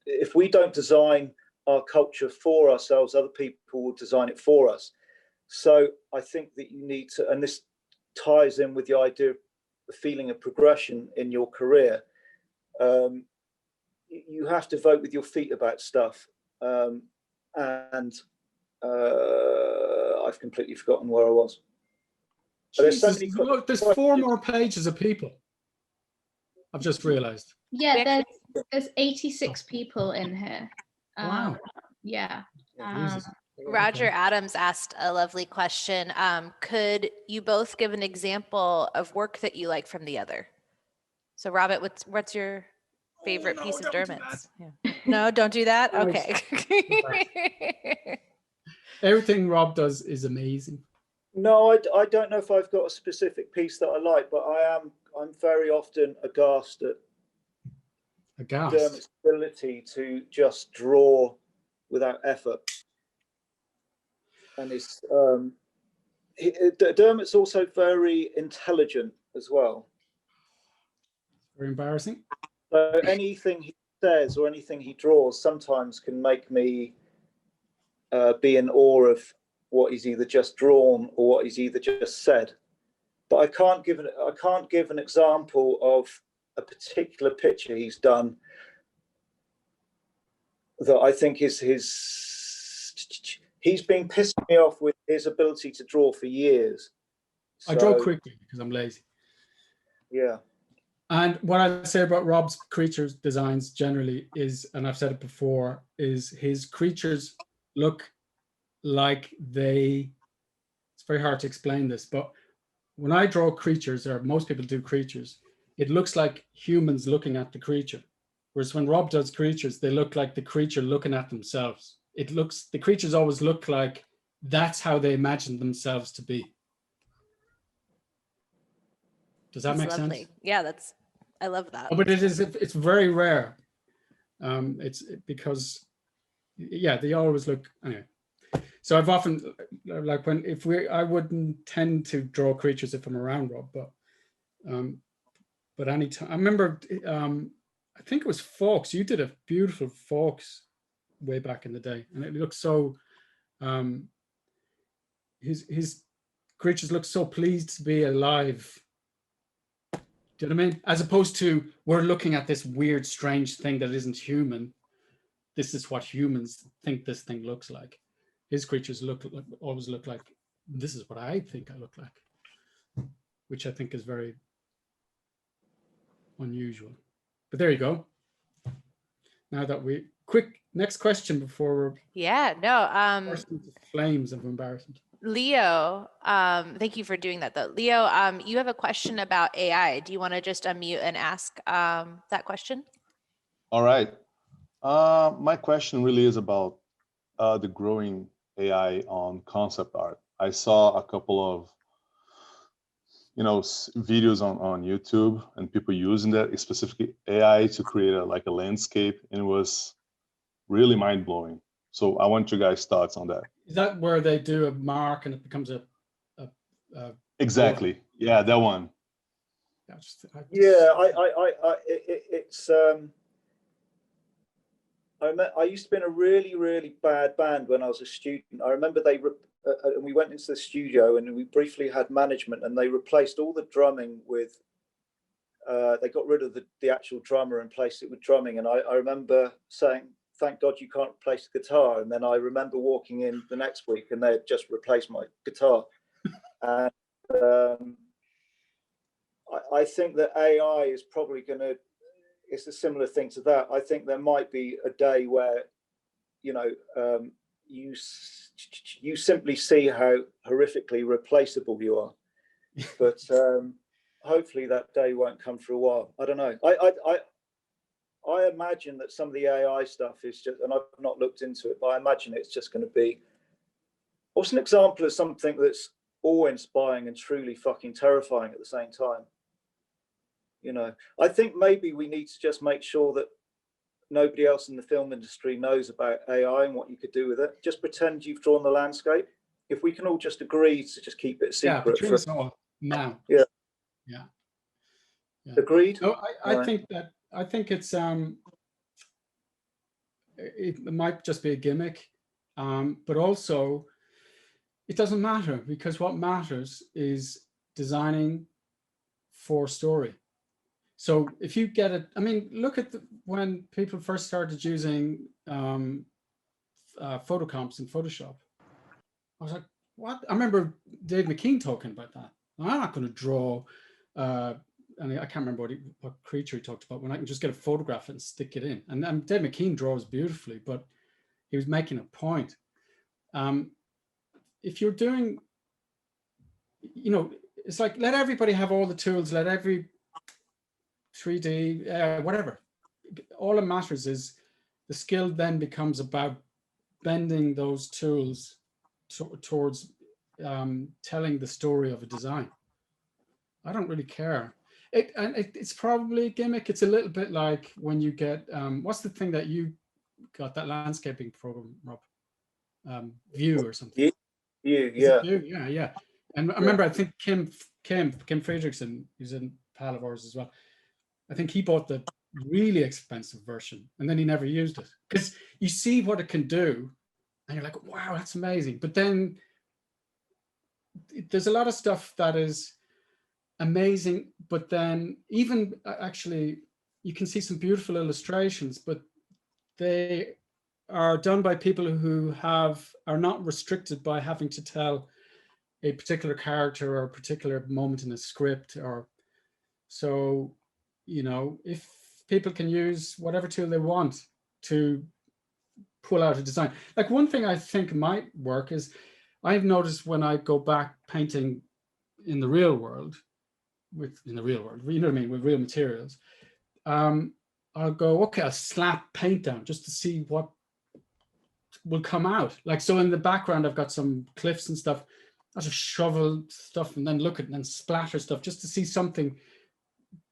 if we don't design our culture for ourselves, other people will design it for us. So I think that you need to, and this ties in with the idea of the feeling of progression in your career. You have to vote with your feet about stuff. And I've completely forgotten where I was. Jesus, look, there's 4 more pages of people. I've just realized. Yeah, there's 86 people in here. Wow. Yeah. Roger Adams asked a lovely question. Could you both give an example of work that you like from the other? So Robert, what's your favorite piece of Dermot's? Yeah. No, don't do that? Okay. Everything Rob does is amazing. No, I don't know if I've got a specific piece that I like, but I'm very often aghast at Dermot's ability to just draw without effort. And Dermot's also very intelligent as well. Very embarrassing. So anything he says or anything he draws sometimes can make me be in awe of what he's either just drawn or what he's either just said. But I can't give an example of a particular picture he's done that I think is he's been pissing me off with his ability to draw for years. I draw quickly because I'm lazy. Yeah. And what I say about Rob's creatures designs generally is, and I've said it before, is his creatures look like it's very hard to explain this, but when I draw creatures, or most people do creatures, it looks like humans looking at the creature. Whereas when Rob does creatures, they look like the creature looking at themselves. The creatures always look like that's how they imagine themselves to be. Does that make sense? Yeah, I love that. Oh, but it's very rare. It's because, yeah, they always look, anyway. So I've often, like I wouldn't tend to draw creatures if I'm around Rob, but anytime, I remember, I think it was Fawkes. You did a beautiful Fawkes way back in the day, and it looks so, his creatures look so pleased to be alive. Do you know what I mean? As opposed to, we're looking at this weird, strange thing that isn't human. This is what humans think this thing looks like. His creatures always look like, this is what I think I look like, which I think is very unusual. But there you go. Now that next question before we're bursting into flames of embarrassment. Leo, thank you for doing that though. Leo, you have a question about AI. Do you want to just unmute and ask that question? All right. My question really is about the growing AI on concept art. I saw a couple of, videos on YouTube and people using that, specifically AI, to create a landscape, and it was really mind blowing. So I want your guys' thoughts on that. Is that where they do a mark and it becomes a exactly? Yeah, that one. Yeah, I used to be in a really, really bad band when I was a student. I remember we went into the studio and we briefly had management, and they replaced all the drumming with, they got rid of the actual drummer and replaced it with drumming. And I remember saying, thank God you can't replace the guitar. And then I remember walking in the next week and they had just replaced my guitar. And I think that AI is probably it's a similar thing to that. I think there might be a day where, you simply see how horrifically replaceable you are. But hopefully that day won't come for a while. I don't know. I imagine that some of the AI stuff is just, and I've not looked into it, but I imagine it's just going to be, what's an example of something that's awe-inspiring and truly fucking terrifying at the same time? I think maybe we need to just make sure that nobody else in the film industry knows about AI and what you could do with it. Just pretend you've drawn the landscape. If we can all just agree to just keep it secret. Yeah, between us all now. Yeah. Agreed. No, I think it's it might just be a gimmick, but also it doesn't matter, because what matters is designing for story. So if you get it, I mean, look at when people first started using photocomps in Photoshop. I was like, what? I remember Dave McKean talking about that. I'm not going to draw, and I can't remember what creature he talked about, when I can just get a photograph and stick it in. And Dave McKean draws beautifully, but he was making a point. If you're doing, it's like, let everybody have all the tools, let every 3D, whatever. All that matters is the skill then becomes about bending those tools towards telling the story of a design. I don't really care. It's probably a gimmick. It's a little bit like when you get, what's the thing that you got, that landscaping program, Rob? View or something. Yeah. View? Yeah. And I remember, I think Kim Friedrichsen, who's a pal of ours as well, I think he bought the really expensive version and then he never used it, because you see what it can do and you're like, wow, that's amazing. But then there's a lot of stuff that is amazing, but then even actually you can see some beautiful illustrations, but they are done by people who are not restricted by having to tell a particular character or a particular moment in a script. Or so, you know, if people can use whatever tool they want to pull out a design. Like, one thing I think might work is, I've noticed when I go back painting in the real world, you know what I mean, with real materials, I'll go, okay, I'll slap paint down just to see what will come out. Like, so in the background, I've got some cliffs and stuff. I'll just shovel stuff and then look at it and then splatter stuff just to see something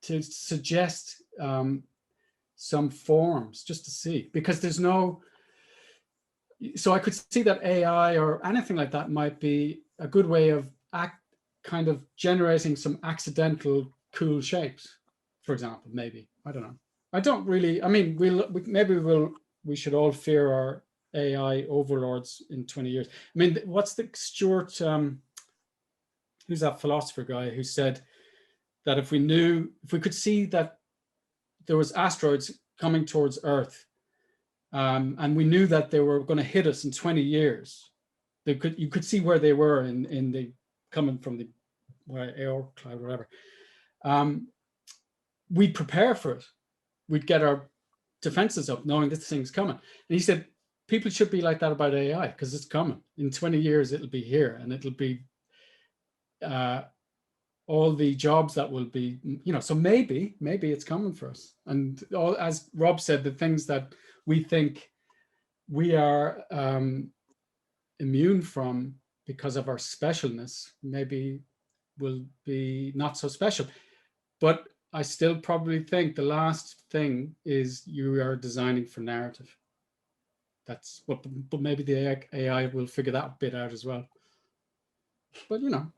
to suggest some forms, just to see, because there's no, so I could see that AI or anything like that might be a good way of kind of generating some accidental cool shapes, for example, maybe. I don't know. I don't really, I mean, we should all fear our AI overlords in 20 years. I mean, what's the Stuart, who's that philosopher guy who said that if we could see that there was asteroids coming towards Earth, and we knew that they were going to hit us in 20 years, you could see where they were in the coming from the air cloud, whatever. We'd prepare for it. We'd get our defenses up, knowing this thing's coming. And he said, people should be like that about AI, because it's coming. In 20 years, it'll be here, and it'll be all the jobs that will be, you know, so maybe it's coming for us. And all, as Rob said, the things that we think we are immune from because of our specialness, maybe will be not so special. But I still probably think the last thing is you are designing for narrative. That's what, but maybe the AI will figure that bit out as well. But, you know,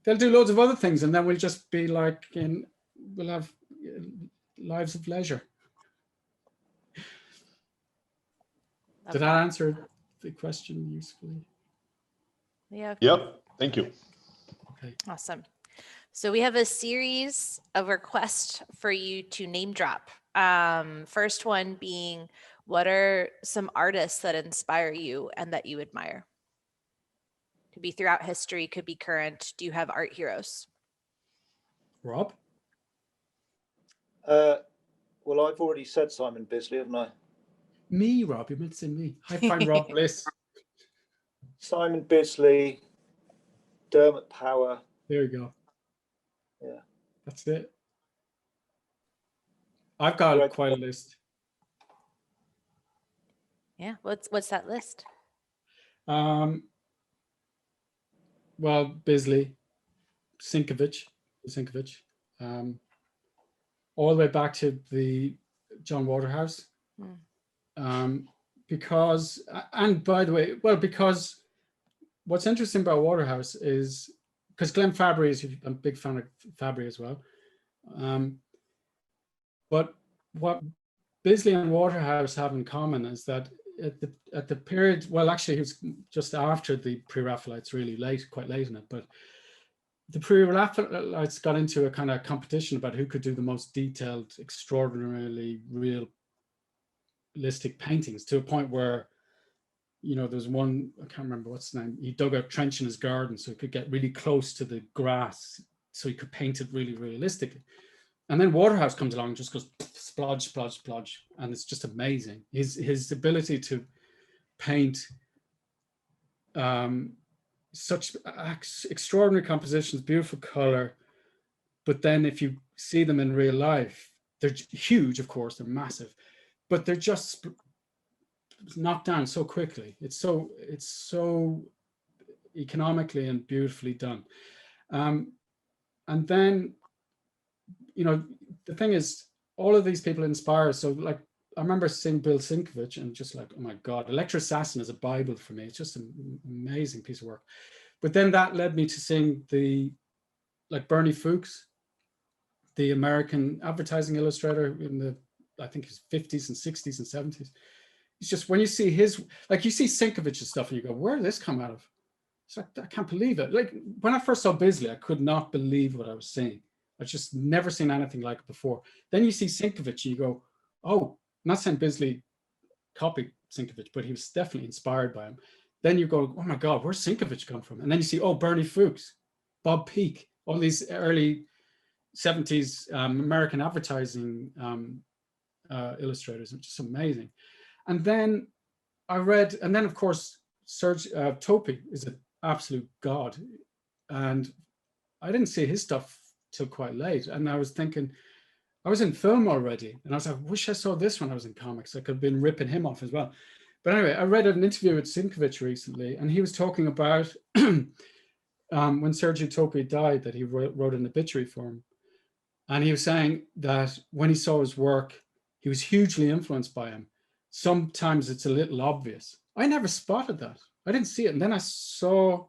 they'll do loads of other things, and then we'll just be like, we'll have lives of leisure. Did that answer the question usefully? Yeah. Yep. Thank you. Okay. Awesome. So we have a series of requests for you to name drop. First one being, what are some artists that inspire you and that you admire? Could be throughout history, could be current. Do you have art heroes? Rob? Well, I've already said Simon Bisley, haven't I? Me, Rob, you meant to say me. I find Rob Bliss. Simon Bisley, Dermot Power. There you go. Yeah. That's it. I've got quite a list. Yeah. What's that list? Well, Bisley, Sinkovich, all the way back to the John Waterhouse. Because, and by the way, well, because what's interesting about Waterhouse is, because Glenn Fabry is, I'm a big fan of Fabry as well. But what Bisley and Waterhouse have in common is that at the period, well, actually, it was just after the Pre-Raphaelites, really late, quite late in it, but the Pre-Raphaelites got into a kind of competition about who could do the most detailed, extraordinarily realistic paintings, to a point where, you know, there's one, I can't remember what's his name, he dug a trench in his garden so he could get really close to the grass so he could paint it really realistically. And then Waterhouse comes along and just goes splodge, splodge, splodge, and it's just amazing. His ability to paint such extraordinary compositions, beautiful color, but then if you see them in real life, they're huge, of course, they're massive, but they're just knocked down so quickly. It's so economically and beautifully done. And then, you know, the thing is, all of these people inspire. So like, I remember seeing Bill Sienkiewicz and just like, oh my God, Electra Assassin is a Bible for me. It's just an amazing piece of work. But then that led me to seeing like Bernie Fuchs, the American advertising illustrator in the, I think his 50s and 60s and 70s. It's just when you see his, like you see Sienkiewicz's stuff and you go, where did this come out of? It's like, I can't believe it. Like when I first saw Bisley, I could not believe what I was seeing. I've just never seen anything like it before. Then you see Sienkiewicz, you go, oh, I'm not saying Bisley copied Sienkiewicz, but he was definitely inspired by him. Then you go, oh my God, where's Sienkiewicz come from? And then you see, oh, Bernie Fuchs, Bob Peake, all these early 70s American advertising illustrators, which is amazing. And then I read, and then of course, Serge Topi is an absolute god. And I didn't see his stuff till quite late. And I was thinking, I was in film already. And I was like, I wish I saw this when I was in comics. I could have been ripping him off as well. But anyway, I read an interview with Sienkiewicz recently, and he was talking about when Sergio Topi died, that he wrote an obituary for him. And he was saying that when he saw his work, he was hugely influenced by him. Sometimes it's a little obvious. I never spotted that. I didn't see it. And then I saw,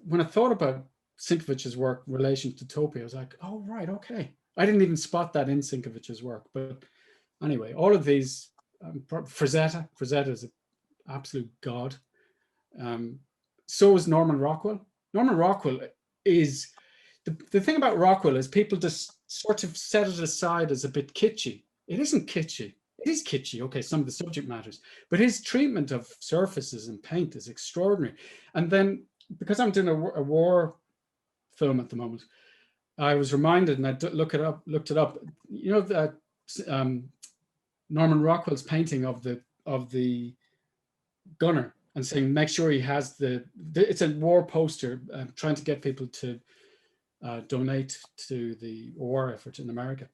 when I thought about Sienkiewicz's work in relation to Topi, I was like, oh, right, okay. I didn't even spot that in Sienkiewicz's work. But anyway, all of these, Frazetta is an absolute god. So is Norman Rockwell. Norman Rockwell is, the thing about Rockwell is people just sort of set it aside as a bit kitschy. It isn't kitschy. It is kitschy, okay, some of the subject matters, but his treatment of surfaces and paint is extraordinary. And then, because I'm doing a war film at the moment, I was reminded, and I looked it up, you know, that Norman Rockwell's painting of the gunner, and saying, make sure he has it's a war poster, trying to get people to donate to the war effort in America.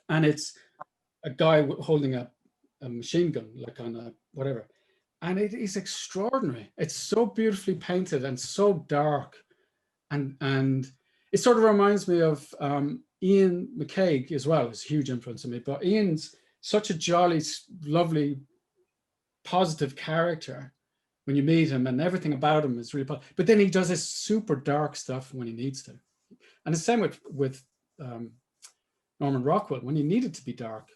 And it's a guy holding a machine gun, like on a whatever. And it is extraordinary. It's so beautifully painted and so dark. And it sort of reminds me of Ian McCaig as well. It's a huge influence on me. But Ian's such a jolly, lovely, positive character when you meet him, and everything about him is really positive. But then he does this super dark stuff when he needs to. And the same with Norman Rockwell, when he needed to be dark,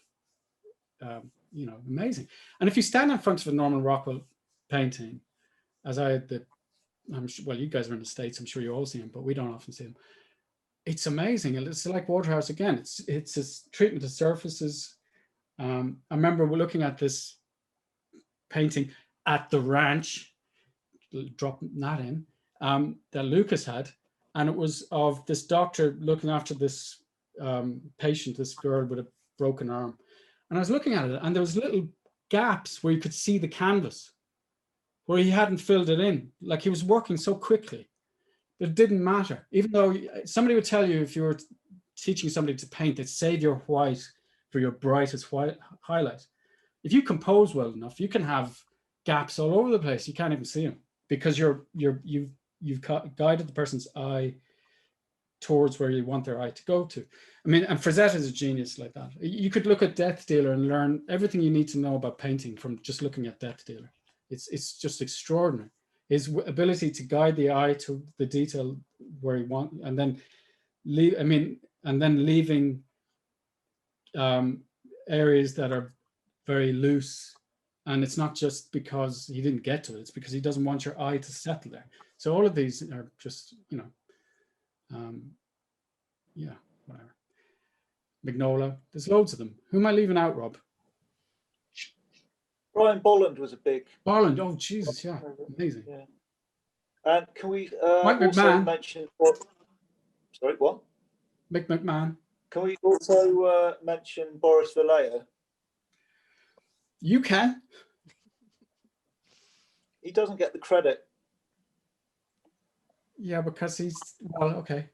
you know, amazing. And if you stand in front of a Norman Rockwell painting, as I had I'm sure, well, you guys are in the States, I'm sure you all see him, but we don't often see him. It's amazing. And it's like Waterhouse again. It's his treatment of surfaces. I remember we're looking at this painting at the ranch, drop that in, that Lucas had. And it was of this doctor looking after this patient, this girl with a broken arm. And I was looking at it, and there was little gaps where you could see the canvas, where he hadn't filled it in. Like he was working so quickly that it didn't matter. Even though somebody would tell you, if you were teaching somebody to paint, that save your white for your brightest white highlight. If you compose well enough, you can have gaps all over the place. You can't even see them because you've guided the person's eye towards where you want their eye to go to. I mean, and Frazetta is a genius like that. You could look at Death Dealer and learn everything you need to know about painting from just looking at Death Dealer. It's just extraordinary. His ability to guide the eye to the detail where he wants, and then leaving areas that are very loose. And it's not just because he didn't get to it, it's because he doesn't want your eye to settle there. So all of these are just, you know, yeah, whatever. Magnola, there's loads of them. Who am I leaving out, Rob? Brian Bolland was a big. Bolland, oh Jesus, yeah, amazing. Yeah. And can we Mike also McMahon. mention sorry, what? Mick McMahon. Can we also mention Boris Vallejo? You can. He doesn't get the credit. Yeah, because he's, well, okay.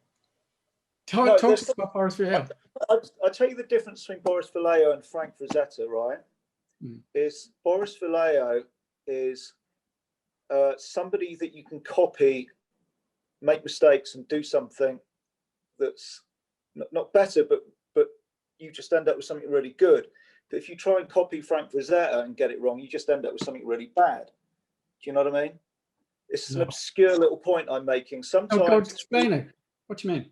Talk to us about Boris Vallejo. I'll tell you the difference between Boris Vallejo and Frank Frazetta, right? Is Boris Vallejo is somebody that you can copy, make mistakes and do something that's not better, but you just end up with something really good. But if you try and copy Frank Frazetta and get it wrong, you just end up with something really bad. Do you know what I mean? It's an obscure little point I'm making. Sometimes go explain it. What do you mean?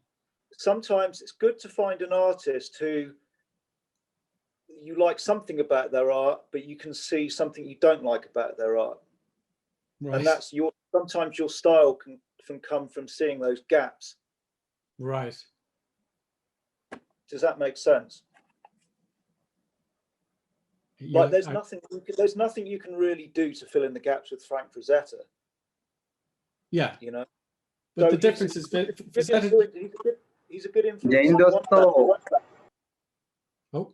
Sometimes it's good to find an artist who you like something about their art, but you can see something you don't like about their art. Right. And that's sometimes your style can come from seeing those gaps. Right. Does that make sense? Yeah, like there's nothing you can really do to fill in the gaps with Frank Frazetta. Yeah. You know. But so the difference is that he's a good influence.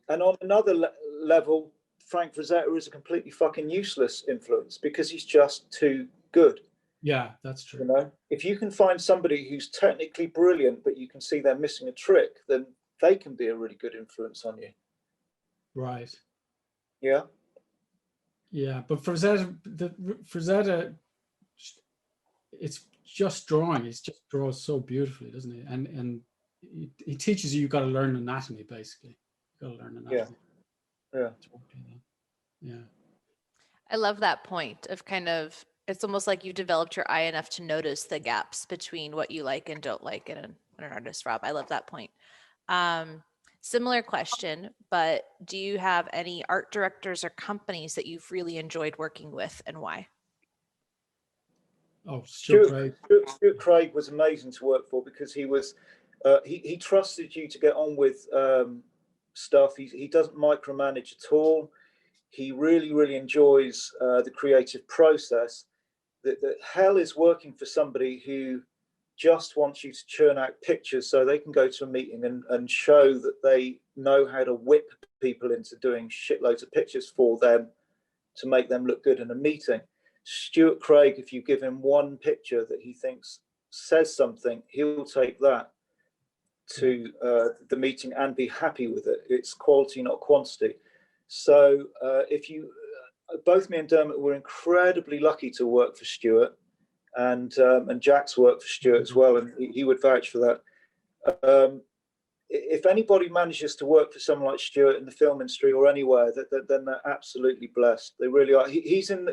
And on another level, Frank Frazetta is a completely fucking useless influence because he's just too good. Yeah, that's true. You know, if you can find somebody who's technically brilliant, but you can see they're missing a trick, then they can be a really good influence on you. Right. Yeah. Yeah, but Frazetta, it's just drawing. He just draws so beautifully, doesn't he? And he teaches you got to learn anatomy, basically. You got to learn anatomy. Yeah. Yeah. I love that point of kind of, it's almost like you've developed your eye enough to notice the gaps between what you like and don't like in an artist, Rob. I love that point. Similar question, but do you have any art directors or companies that you've really enjoyed working with and why? Oh, Stuart Craig was amazing to work for because he was, he trusted you to get on with stuff. He doesn't micromanage at all. He really enjoys the creative process. The hell is working for somebody who just wants you to churn out pictures so they can go to a meeting and show that they know how to whip people into doing shitloads of pictures for them to make them look good in a meeting. Stuart Craig, if you give him one picture that he thinks says something, he'll take that to the meeting and be happy with it. It's quality, not quantity. So if you, both me and Dermot were incredibly lucky to work for Stuart, and Jack's worked for Stuart as well, and he would vouch for that. If anybody manages to work for someone like Stuart in the film industry or anywhere, then they're absolutely blessed. They really are. He's in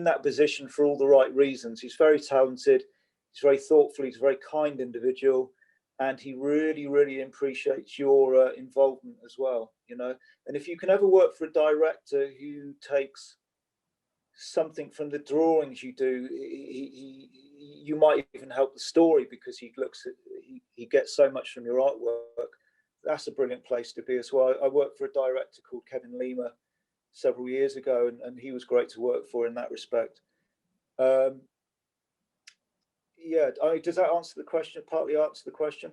that position for all the right reasons. He's very talented. He's very thoughtful. He's a very kind individual, and he really appreciates your involvement as well. You know, and if you can ever work for a director who takes something from the drawings you do, you might even help the story because he gets so much from your artwork. That's a brilliant place to be as well. I worked for a director called Kevin Lima several years ago, and he was great to work for in that respect. Yeah, does that answer the question? Partly answer the question?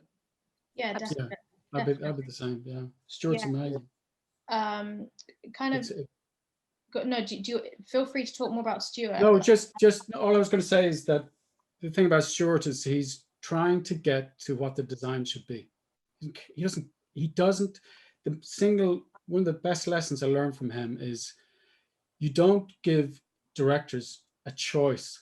Yeah, definitely. Yeah, I'd be the same. Yeah, Stuart's amazing. No, do you feel free to talk more about Stuart? No, just all I was going to say is that the thing about Stuart is he's trying to get to what the design should be. He doesn't. One of the best lessons I learned from him is you don't give directors a choice,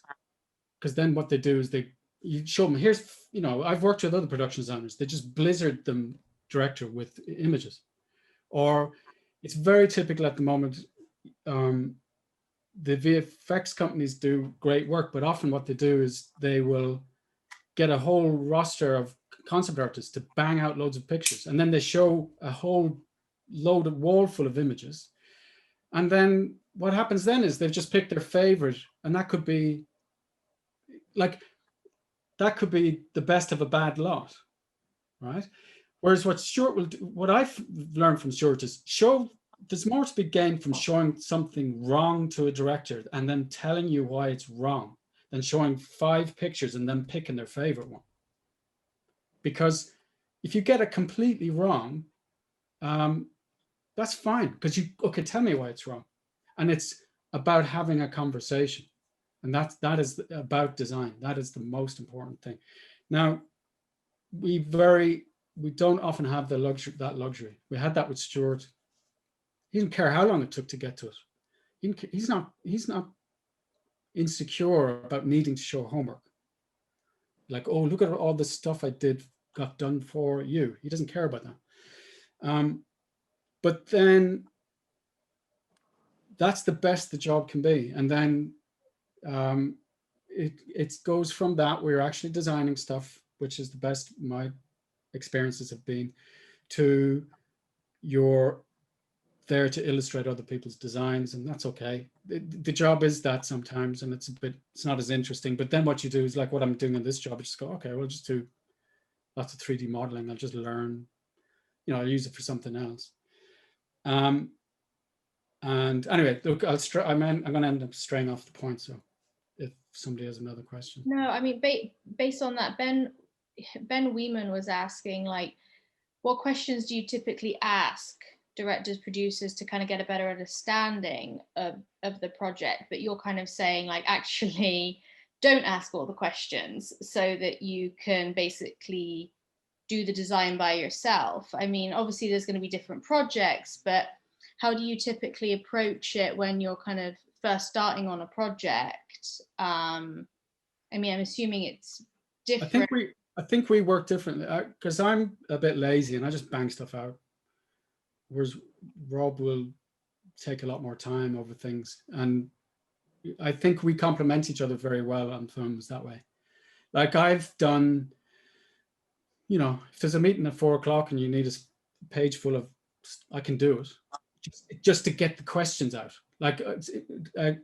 because then what they do is you show them, here's, I've worked with other production designers, they just blizzard them director with images. Or it's very typical at the moment, the VFX companies do great work, but often what they do is they will get a whole roster of concept artists to bang out loads of pictures, and then they show a whole loaded wall full of images. And then what happens then is they've just picked their favorite, and that could be the best of a bad lot, right? Whereas what Stuart will do, what I've learned from Stuart is there's more to be gained from showing something wrong to a director and then telling you why it's wrong than showing 5 pictures and then picking their favorite one. Because if you get it completely wrong, that's fine, because okay, tell me why it's wrong. And it's about having a conversation. And that is about design. That is the most important thing. Now, we don't often have that luxury. We had that with Stuart. He didn't care how long it took to get to it. He's not insecure about needing to show homework. Like, oh, look at all the stuff I got done for you. He doesn't care about that. But then that's the best the job can be. And then it goes from that, we're actually designing stuff, which is the best my experiences have been, to you're there to illustrate other people's designs, and that's okay. The job is that sometimes, and it's not as interesting. But then what you do is like what I'm doing in this job, I just go, okay, we'll just do lots of 3D modeling. I'll just learn, I'll use it for something else. And anyway, look, I'm going to end up straying off the point. So if somebody has another question. No, I mean, based on that, Ben Weeman was asking, like, what questions do you typically ask directors, producers to kind of get a better understanding of the project? But you're kind of saying, like, actually don't ask all the questions so that you can basically do the design by yourself. I mean, obviously there's going to be different projects, but how do you typically approach it when you're kind of first starting on a project? I mean, I'm assuming it's different. I think we work differently because I'm a bit lazy and I just bang stuff out, whereas Rob will take a lot more time over things, and I think we complement each other very well on films that way. Like I've done, if there's a meeting at 4 o'clock and you need a page full of, I can do it just to get the questions out. Like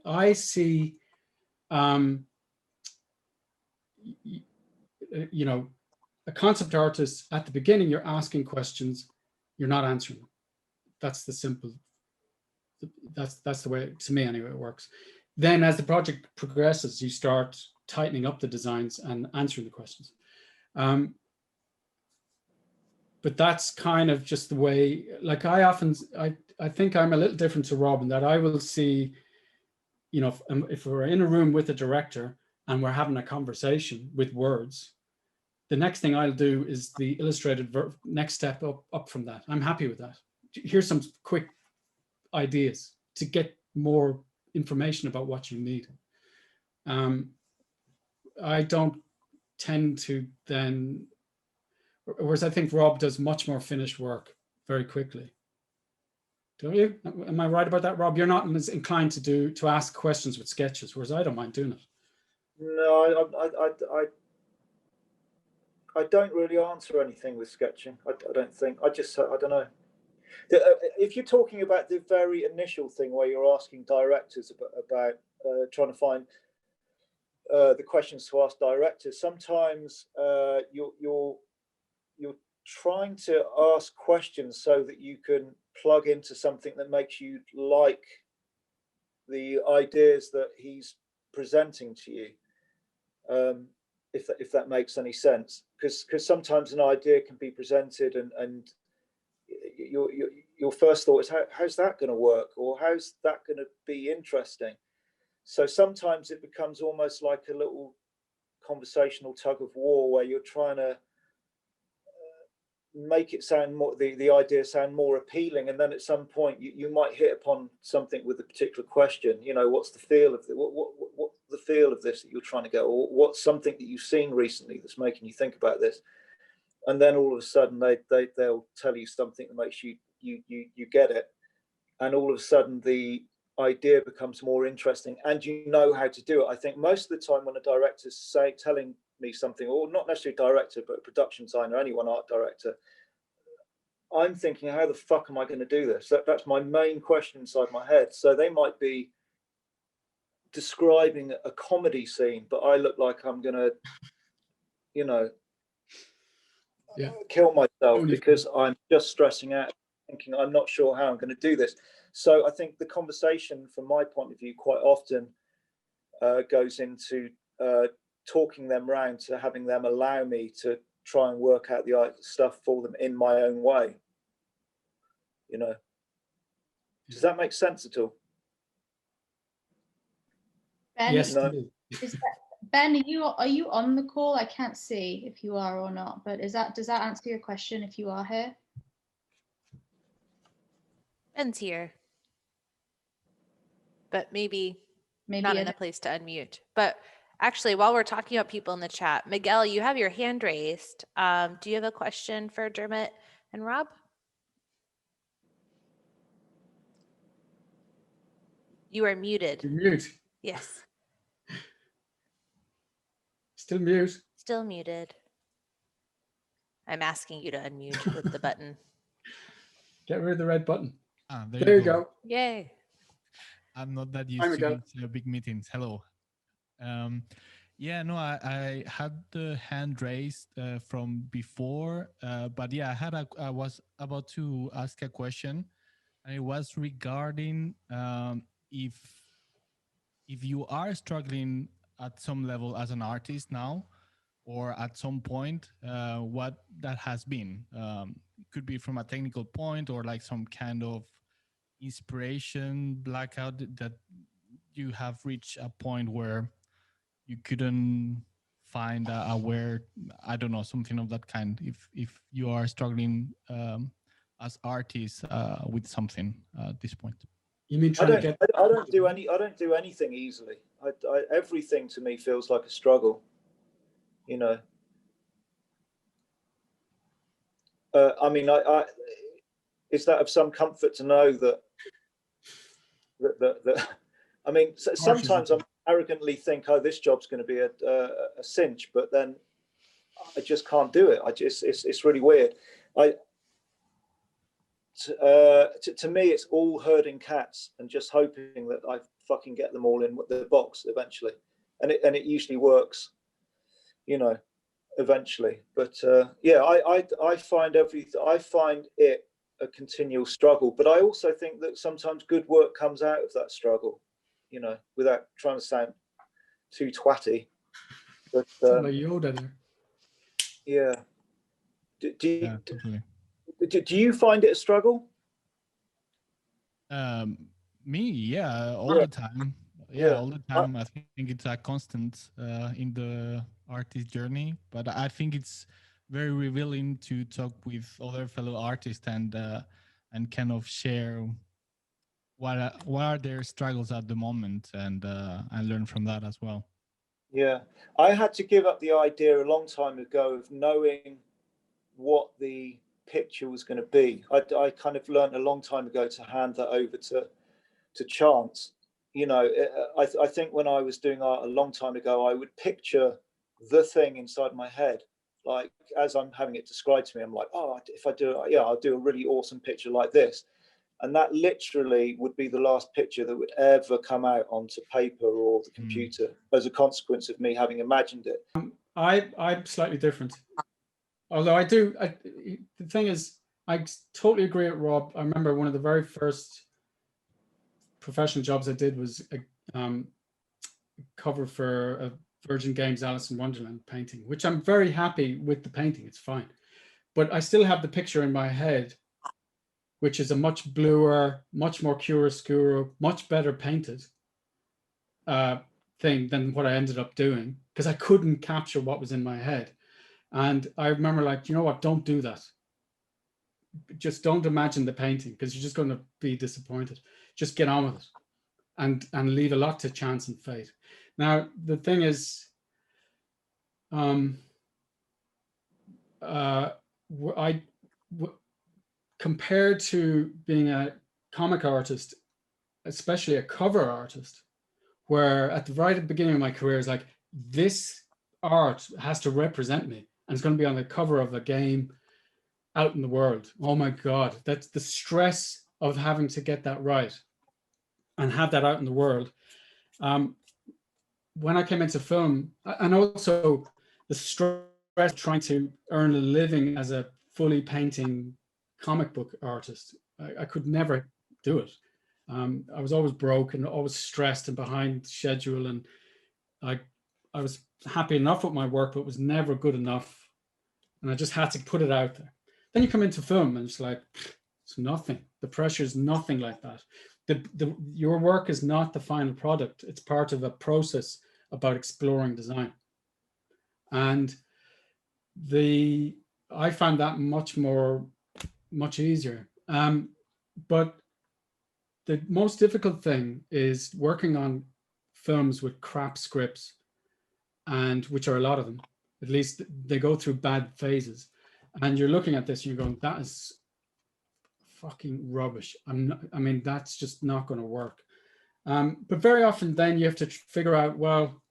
I see, a concept artist at the beginning, you're asking questions, you're not answering them. That's the way, to me anyway, it works. Then as the project progresses, you start tightening up the designs and answering the questions. But that's kind of just the way, like I think I'm a little different to Rob in that I will see, if we're in a room with a director and we're having a conversation with words, the next thing I'll do is the illustrated next step up from that. I'm happy with that. Here's some quick ideas to get more information about what you need. I don't tend to then, whereas I think Rob does much more finished work very quickly. Don't you? Am I right about that, Rob? You're not as inclined to ask questions with sketches, whereas I don't mind doing it. No, I don't really answer anything with sketching. I don't think. I don't know. If you're talking about the very initial thing where you're asking directors about trying to find the questions to ask directors, sometimes you're trying to ask questions so that you can plug into something that makes you like the ideas that he's presenting to you. If that makes any sense, because sometimes an idea can be presented and your first thought is how's that going to work, or how's that going to be interesting. So sometimes it becomes almost like a little conversational tug of war where you're trying to make it sound more, the idea sound more appealing, and then at some point you might hit upon something with a particular question. What's the feel of what the feel of this that you're trying to get, or what's something that you've seen recently that's making you think about this, and then all of a sudden they'll tell you something that makes you get it, and all of a sudden the idea becomes more interesting and you know how to do it. I think most of the time when a director's telling me something, or not necessarily director, but a production designer, anyone, art director, I'm thinking, how the fuck am I going to do this? That's my main question inside my head. So they might be describing a comedy scene, but I look like I'm going to, kill myself because I'm just stressing out, thinking I'm not sure how I'm going to do this. So I think the conversation, from my point of view, quite often goes into talking them round to having them allow me to try and work out the stuff for them in my own way. Does that make sense at all? Ben, Yes. No. Ben, are you on the call? I can't see if you are or not, but does that answer your question if you are here? Ben's here, but maybe Maybe not in a place to unmute. But actually, while we're talking about people in the chat, Miguel, you have your hand raised. Do you have a question for Dermot and Rob? You are muted. You're mute. Yes, Still mute. still muted. I'm asking you to unmute with the button. Get rid of the red button. There you go. Yay. I'm not that Hi, used to Miguel. these big meetings. Hello. Yeah, no, I had the hand raised from before, but yeah, I was about to ask a question, and it was regarding if you are struggling at some level as an artist now, or at some point, what that has been. Could be from a technical point or like some kind of inspiration blackout that you have reached a point where you couldn't find a where, I don't know, something of that kind. If you are struggling as artists with something at this point. You mean I trying to don't, get? I don't do anything easily. Everything to me feels like a struggle, you know. I mean, is that of some comfort to know that I mean, sometimes I arrogantly think, oh, this job's going to be a cinch, but then I just can't do it. It's really weird. To me, it's all herding cats and just hoping that I fucking get them all in the box eventually, and it usually works, you know, eventually. But yeah, I find it a continual struggle, but I also think that sometimes good work comes out of that struggle, you know, without trying to sound too twatty. But Like Yoda there. yeah, Yeah, totally. do you find it a struggle? Me, yeah, all Yeah. the time. Yeah. All the time. I think it's a constant in the artist journey, but I think it's very revealing to talk with other fellow artists and kind of share what are their struggles at the moment, and learn from that as well. Yeah, I had to give up the idea a long time ago of knowing what the picture was going to be. I kind of learned a long time ago to hand that over to chance. You know, I think when I was doing art a long time ago, I would picture the thing inside my head. Like, as I'm having it described to me, I'm like, oh, if I do it, yeah, I'll do a really awesome picture like this. And that literally would be the last picture that would ever come out onto paper or the computer as a consequence of me having imagined it. I'm slightly different. Although the thing is, I totally agree with Rob. I remember one of the very first professional jobs I did was a cover for a Virgin Games Alice in Wonderland painting, which I'm very happy with the painting. It's fine. But I still have the picture in my head, which is a much bluer, much more chiaroscuro, much better painted thing than what I ended up doing, because I couldn't capture what was in my head. And I remember, like, you know what, don't do that. Just don't imagine the painting, because you're just going to be disappointed. Just get on with it and leave a lot to chance and fate. Now, the thing is, compared to being a comic artist, especially a cover artist, where at the right beginning of my career is like, this art has to represent me and it's going to be on the cover of a game out in the world. Oh my God, that's the stress of having to get that right and have that out in the world. When I came into film, and also the stress of trying to earn a living as a fully painting comic book artist, I could never do it. I was always broke and always stressed and behind schedule, and I was happy enough with my work, but was never good enough, and I just had to put it out there. Then you come into film, and it's like, it's nothing. The pressure is nothing like that. Your work is not the final product. It's part of a process about exploring design, and I found that much easier. But the most difficult thing is working on films with crap scripts, and which are a lot of them, at least they go through bad phases, and you're looking at this and you're going, that is fucking rubbish. I mean, that's just not going to work. But very often then you have to figure out, well,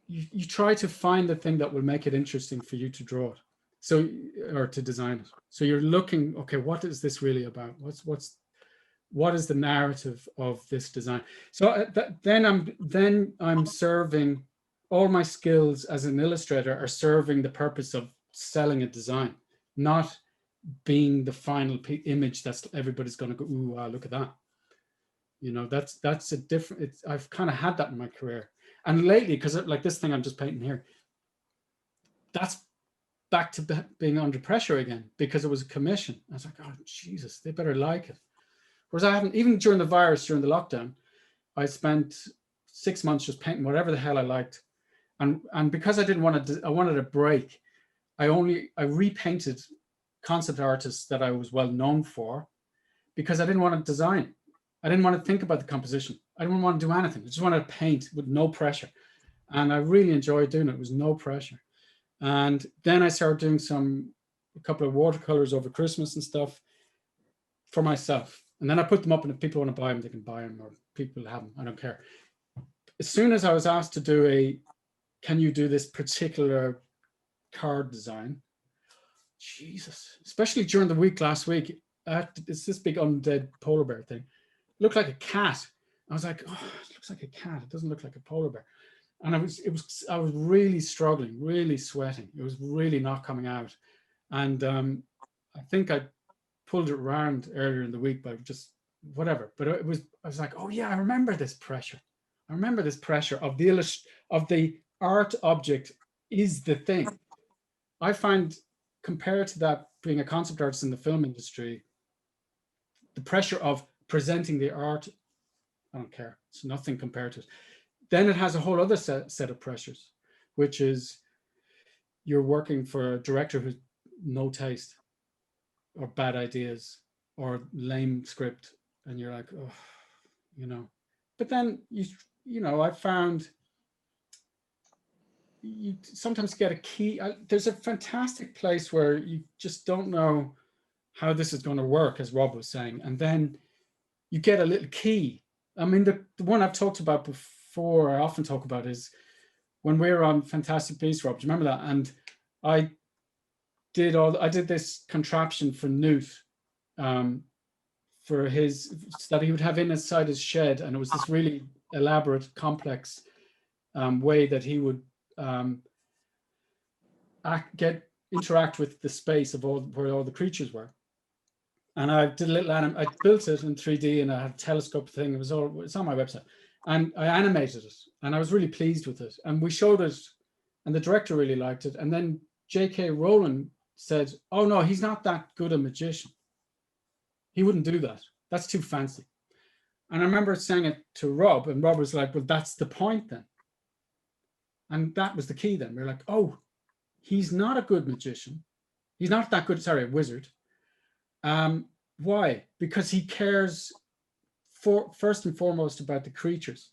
you try to find the thing that will make it interesting for you to draw it. So, or to design it. So you're looking, okay, what is this really about? What is the narrative of this design? So then I'm serving, all my skills as an illustrator are serving the purpose of selling a design, not being the final image that's everybody's going to go, ooh, wow, look at that. You know, that's a different, I've kind of had that in my career. And lately, because like this thing I'm just painting here, that's back to being under pressure again, because it was a commission. I was like, oh, Jesus, they better like it. Whereas I haven't, even during the virus, during the lockdown, I spent 6 months just painting whatever the hell I liked. And because I didn't want to, I wanted a break, I repainted concept artists that I was well known for, because I didn't want to design. I didn't want to think about the composition. I didn't want to do anything. I just wanted to paint with no pressure. And I really enjoyed doing it. It was no pressure. And then I started doing a couple of watercolors over Christmas and stuff for myself. And then I put them up, and if people want to buy them, they can buy them, or people have them. I don't care. As soon as I was asked to do can you do this particular card design? Jesus, especially during the week last week, it's this big undead polar bear thing. It looked like a cat. I was like, oh, it looks like a cat. It doesn't look like a polar bear. And I was really struggling, really sweating. It was really not coming out. And I think I pulled it around earlier in the week, but just whatever. But I was like, oh yeah, I remember this pressure. I remember this pressure of the art object is the thing. I find, compared to that being a concept artist in the film industry, the pressure of presenting the art, I don't care. It's nothing compared to it. Then it has a whole other set of pressures, which is you're working for a director who's no taste, or bad ideas, or lame script, and you're like, oh, you know. But then you know, I found you sometimes get a key. There's a fantastic place where you just don't know how this is going to work, as Rob was saying, and then you get a little key. I mean, the one I've talked about before, I often talk about, is when we were on Fantastic Beasts, Rob. Do you remember that? And I did this contraption for Newt, for his, that he would have inside his shed, and it was this really elaborate, complex way that he would interact with the space of where all the creatures were. And I did a little I built it in 3D, and I had a telescope thing. It's on my website, and I animated it, and I was really pleased with it. And we showed it, and the director really liked it. And then J.K. Rowling said, "Oh no, he's not that good a magician. He wouldn't do that. That's too fancy." And I remember saying it to Rob, and Rob was like, "Well, that's the point then." And that was the key then. We're like, oh, he's not a good magician. He's not that good, sorry, a wizard. Why? Because he cares first and foremost about the creatures.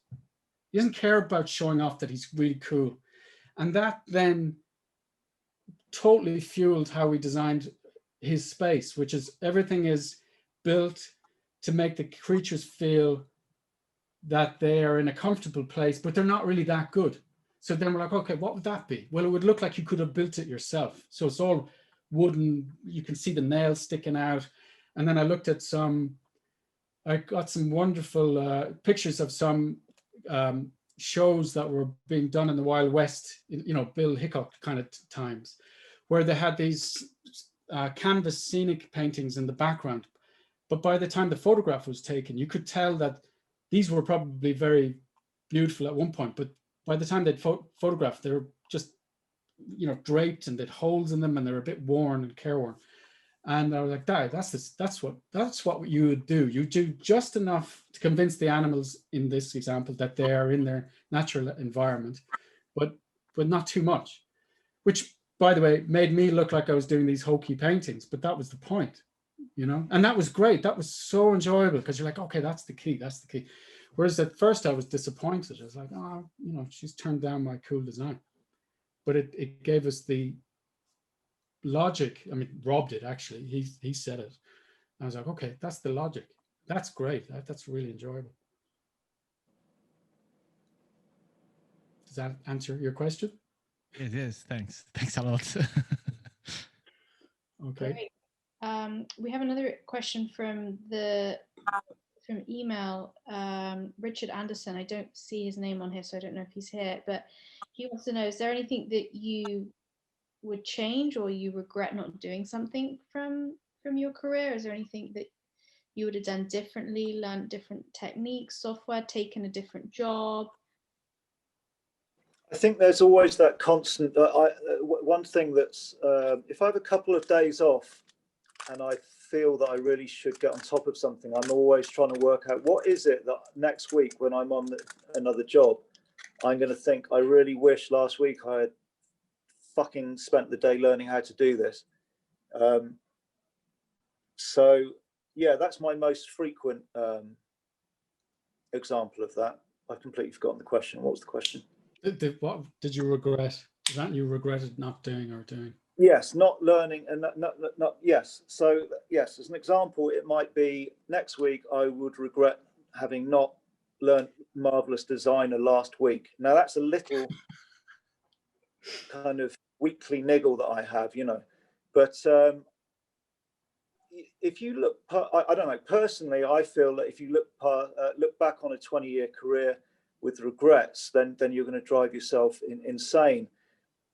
He doesn't care about showing off that he's really cool. And that then totally fueled how we designed his space, which is everything is built to make the creatures feel that they are in a comfortable place, but they're not really that good. So then we're like, okay, what would that be? Well, it would look like you could have built it yourself. So it's all wooden. You can see the nails sticking out. And then I got some wonderful pictures of some shows that were being done in the Wild West, you know, Bill Hickok kind of times, where they had these canvas scenic paintings in the background. But by the time the photograph was taken, you could tell that these were probably very beautiful at one point, but by the time they'd photographed, they were just, you know, draped, and they'd holes in them, and they're a bit worn and careworn. And I was like, that's what you would do. You do just enough to convince the animals in this example that they are in their natural environment, but not too much. Which, by the way, made me look like I was doing these hokey paintings, but that was the point, you know. And that was great. That was so enjoyable, because you're like, okay, that's the key. That's the key. Whereas at first I was disappointed. I was like, oh, you know, she's turned down my cool design. But it gave us the logic. I mean, Rob did actually. He said it. I was like, okay, that's the logic. That's great. That's really enjoyable. Does that answer your question? Yes, thanks. Thanks a lot. Okay. Great. We have another question from email. Richard Anderson. I don't see his name on here, so I don't know if he's here. But he wants to know: is there anything that you would change, or you regret not doing something from your career? Is there anything that you would have done differently, learned different techniques, software, taken a different job? I think there's always that constant. One thing that's if I have a couple of days off and I feel that I really should get on top of something, I'm always trying to work out what is it that next week when I'm on another job, I'm going to think, I really wish last week I had fucking spent the day learning how to do this. So yeah, that's my most frequent example of that. I've completely forgotten the question. What was the question? What did you regret? Is that you regretted not doing or doing? Yes, not learning and not yes. So yes, as an example, it might be next week I would regret having not learned Marvelous Designer last week. Now that's a little kind of weekly niggle that I have, you know. But if you look, I don't know. Personally, I feel that if you look back on a 20-year career with regrets, then you're going to drive yourself insane.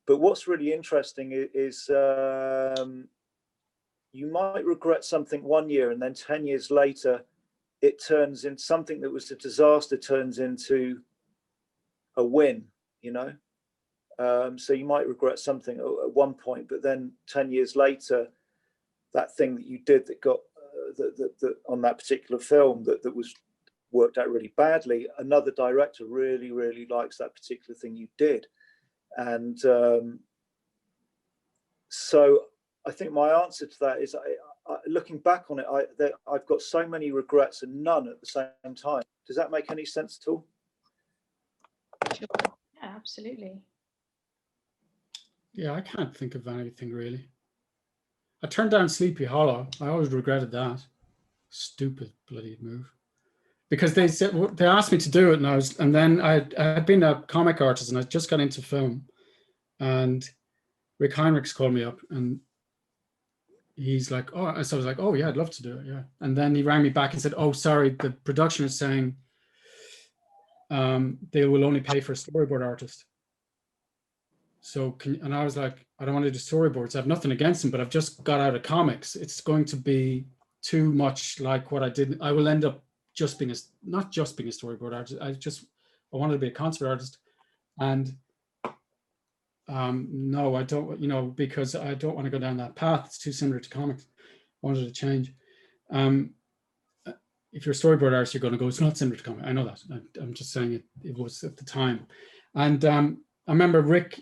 But what's really interesting is you might regret something 1 year, and then 10 years later, it turns into something that was a disaster turns into a win, you know. So you might regret something at one point, but then 10 years later, that thing that you did that got that on that particular film that was worked out really badly, another director really likes that particular thing you did. And so I think my answer to that is, looking back on it, I've got so many regrets and none at the same time. Does that make any sense at all? Sure. Yeah, absolutely. Yeah, I can't think of anything really. I turned down Sleepy Hollow. I always regretted that. Stupid bloody move. Because they asked me to do it, and then I had been a comic artist and I just got into film, and Rick Heinrichs called me up and he's like, oh, so I was like, oh yeah, I'd love to do it, yeah. And then he rang me back and said, oh, sorry, the production is saying they will only pay for a storyboard artist. So and I was like, I don't want to do storyboards. I have nothing against them, but I've just got out of comics. It's going to be too much like what I did. I will end up just being not just being a storyboard artist. I wanted to be a concept artist. And no, I don't, you know, because I don't want to go down that path. It's too similar to comics. I wanted to change. If you're a storyboard artist, you're going to go, it's not similar to comics. I know that. I'm just saying it was at the time. And I remember Rick,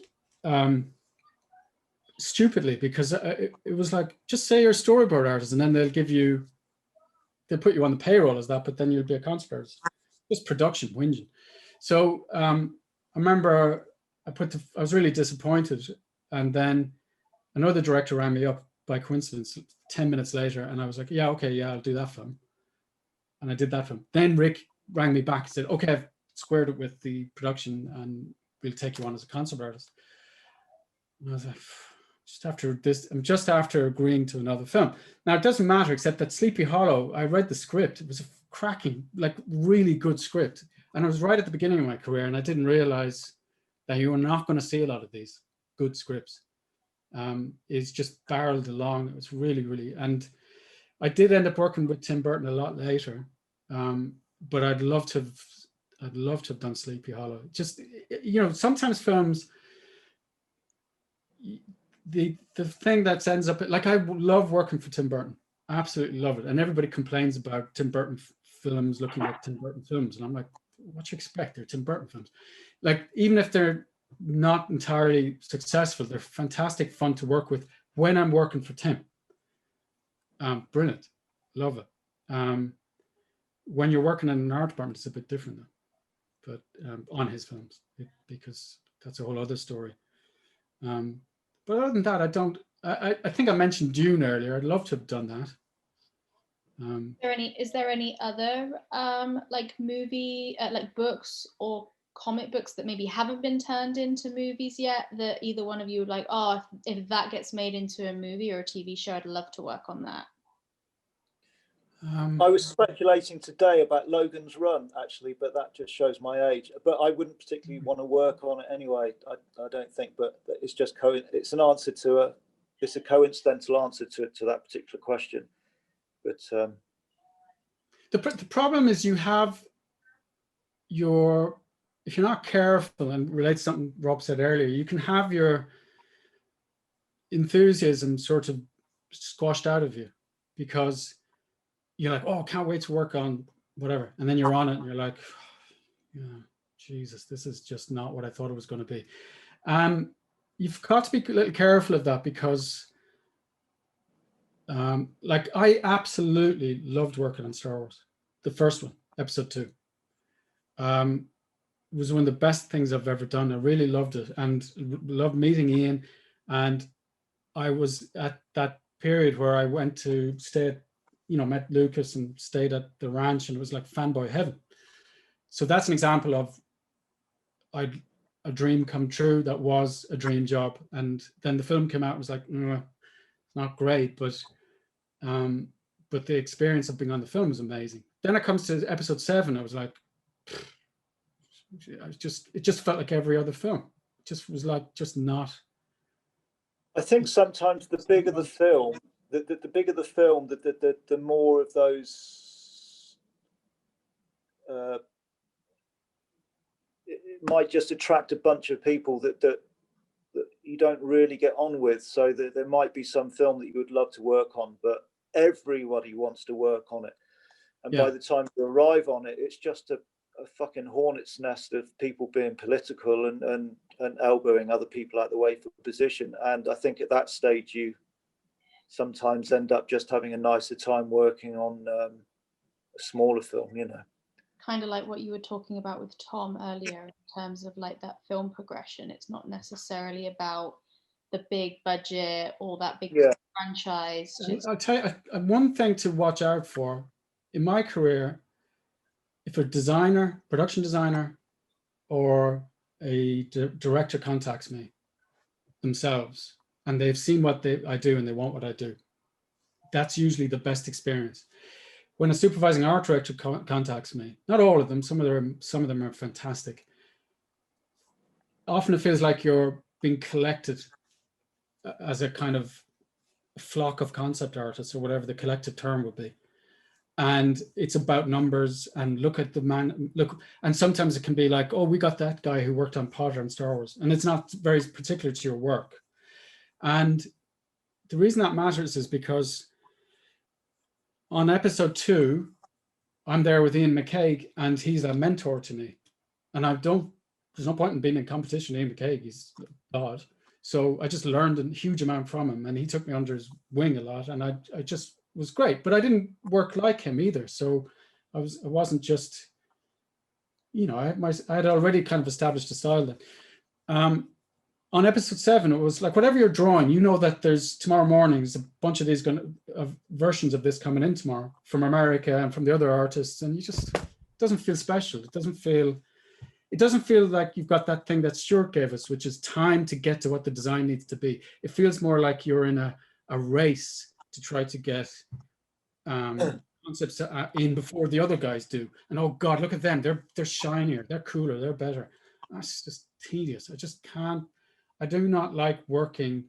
stupidly, because it was like, just say you're a storyboard artist and then they'll put you on the payroll as that, but then you'll be a concept artist. Just production whinging. So I remember I was really disappointed, and then another director rang me up by coincidence 10 minutes later, and I was like, yeah, okay, yeah, I'll do that film. And I did that film. Then Rick rang me back and said, okay, I've squared it with the production and we'll take you on as a concept artist. And I was like, I'm just after agreeing to another film. Now it doesn't matter, except that Sleepy Hollow, I read the script. It was a cracking, like really good script. And I was right at the beginning of my career, and I didn't realize that you were not going to see a lot of these good scripts. It's just barreled along. It was really, and I did end up working with Tim Burton a lot later. But I'd love to have done Sleepy Hollow. Just, you know, sometimes films, the thing that ends up, like, I love working for Tim Burton. I absolutely love it. And everybody complains about Tim Burton films looking like Tim Burton films. And I'm like, what you expect? They're Tim Burton films. Like, even if they're not entirely successful, they're fantastic fun to work with when I'm working for Tim. Brilliant. Love it. when you're working in an art department, it's a bit different though, but on his films, because that's a whole other story. But other than that, I think I mentioned Dune earlier. I'd love to have done that. Is there any other like movie, like books or comic books that maybe haven't been turned into movies yet that either one of you would like, oh, if that gets made into a movie or a TV show, I'd love to work on that? I was speculating today about Logan's Run, actually, but that just shows my age. But I wouldn't particularly want to work on it anyway. I don't think, but it's just it's an answer to it's a coincidental answer to that particular question. But the problem is if you're not careful, and relate to something Rob said earlier, you can have your enthusiasm sort of squashed out of you because you're like, oh, can't wait to work on whatever. And then you're on it and you're like, yeah, Jesus, this is just not what I thought it was going to be. You've got to be a little careful of that because like I absolutely loved working on Star Wars. The first one, episode 2. Was one of the best things I've ever done. I really loved it and loved meeting Ian. And I was at that period where I went to stay at, met Lucas and stayed at the ranch, and it was like fanboy heaven. So that's an example of a dream come true that was a dream job. And then the film came out and was like, it's not great, but the experience of being on the film was amazing. Then it comes to episode 7, I was like, it just felt like every other film. It just was like, just not. I think sometimes the bigger the film, the bigger the film, the more of those it might just attract a bunch of people that you don't really get on with. So there might be some film that you would love to work on, but everybody wants to work on it. And by the time you arrive on it, it's just a fucking hornet's nest of people being political and elbowing other people out the way for position. And I think at that stage, you sometimes end up just having a nicer time working on a smaller film, Kind of like what you were talking about with Tom earlier in terms of like that film progression. It's not necessarily about the big budget or that big franchise. I'll tell you, one thing to watch out for in my career, if a designer, production designer, or a director contacts me themselves and they've seen what I do and they want what I do, that's usually the best experience. When a supervising art director contacts me, not all of them, some of them are fantastic. Often it feels like you're being collected as a kind of flock of concept artists, or whatever the collective term would be. And it's about numbers and look, and sometimes it can be like, oh, we got that guy who worked on Potter and Star Wars, and it's not very particular to your work. And the reason that matters is because on episode 2, I'm there with Ian McCaig, and he's a mentor to me. And there's no point in being in competition with Ian McCaig, he's God. So I just learned a huge amount from him, and he took me under his wing a lot, and I just was great. But I didn't work like him either. So I wasn't just, I had already kind of established a style then. On episode 7, it was like, whatever you're drawing, that there's tomorrow morning, there's a bunch of these versions of this coming in tomorrow from America and from the other artists. And it doesn't feel special. It doesn't feel like you've got that thing that Stuart gave us, which is time to get to what the design needs to be. It feels more like you're in a race to try to get concepts in before the other guys do. And oh God, look at them. They're shinier, they're cooler, they're better. That's just tedious. I just can't. I do not like working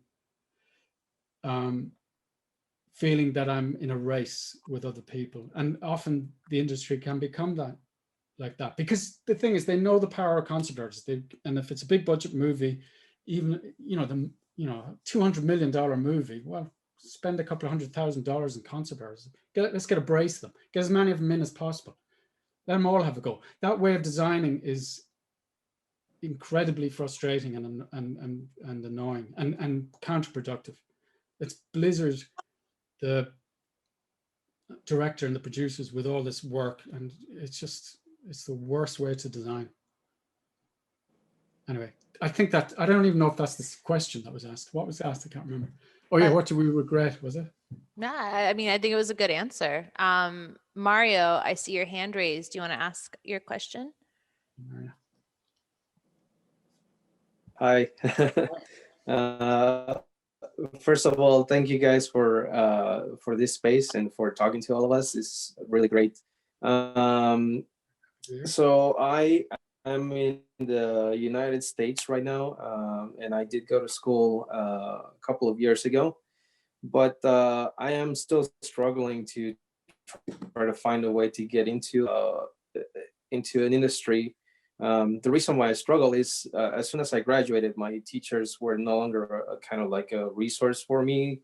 feeling that I'm in a race with other people. And often the industry can become like that, because the thing is, they know the power of concept artists. And if it's a big budget movie, even, $200 million movie, well, spend a couple of $100,000 in concept artists. Let's get a brace of them. Get as many of them in as possible. Let them all have a go. That way of designing is incredibly frustrating and annoying and counterproductive. It's Blizzard, the director and the producers with all this work, and it's the worst way to design. Anyway, I think that, I don't even know if that's the question that was asked. What was asked? I can't remember. Oh yeah, what do we regret, was it? Yeah, I mean, I think it was a good answer. Mario, I see your hand raised. Do you want to ask your question? Mario. Hi. First of all, thank you guys for this space and for talking to all of us. It's really great. So I am in the United States right now, and I did go to school a couple of years ago, but I am still struggling to try to find a way to get into an industry. The reason why I struggle is as soon as I graduated, my teachers were no longer a kind of like a resource for me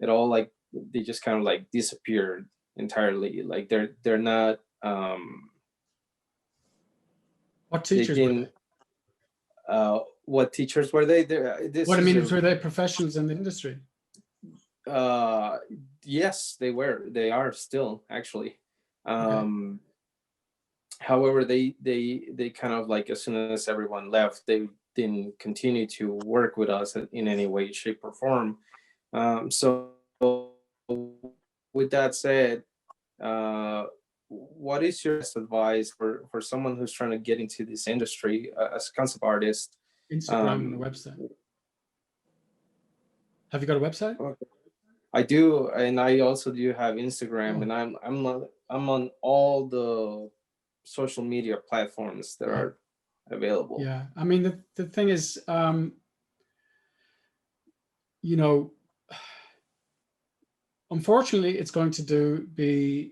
at all. Like they just kind of like disappeared entirely. Like they're not. What teachers were they? What teachers were they? What I mean is, were they professionals in the industry? Yes, they were. They are still actually. Okay. However, they kind of like, as soon as everyone left, they didn't continue to work with us in any way, shape, or form. So with that said, what is your best advice for someone who's trying to get into this industry as a concept artist? Instagram and a website. Have you got a website? I do, and I also do have Instagram, and I'm on all the social media platforms that are available. Yeah, I mean the thing is, you know, unfortunately, it's going to be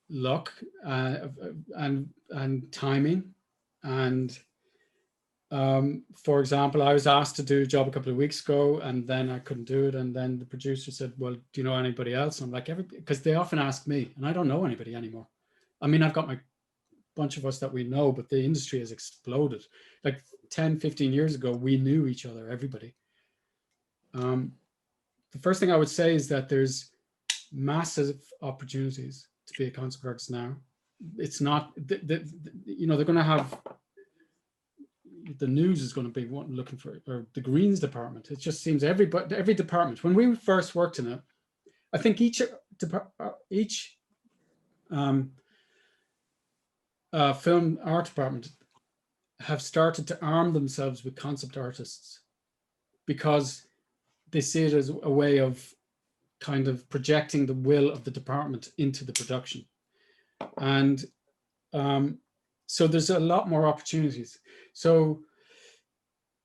luck and timing. And for example, I was asked to do a job a couple of weeks ago, and then I couldn't do it. And then the producer said, "Well, do you know anybody else?" And I'm like, because they often ask me, and I don't know anybody anymore. I mean, I've got my bunch of us that we know, but the industry has exploded. Like 10, 15 years ago, we knew each other, everybody. The first thing I would say is that there's massive opportunities to be a concept artist now. It's not, you know, they're going to have, the news is going to be looking for, or the Greens department. It just seems every department. When we first worked in it, I think each film art department have started to arm themselves with concept artists because they see it as a way of kind of projecting the will of the department into the production. And so there's a lot more opportunities. So,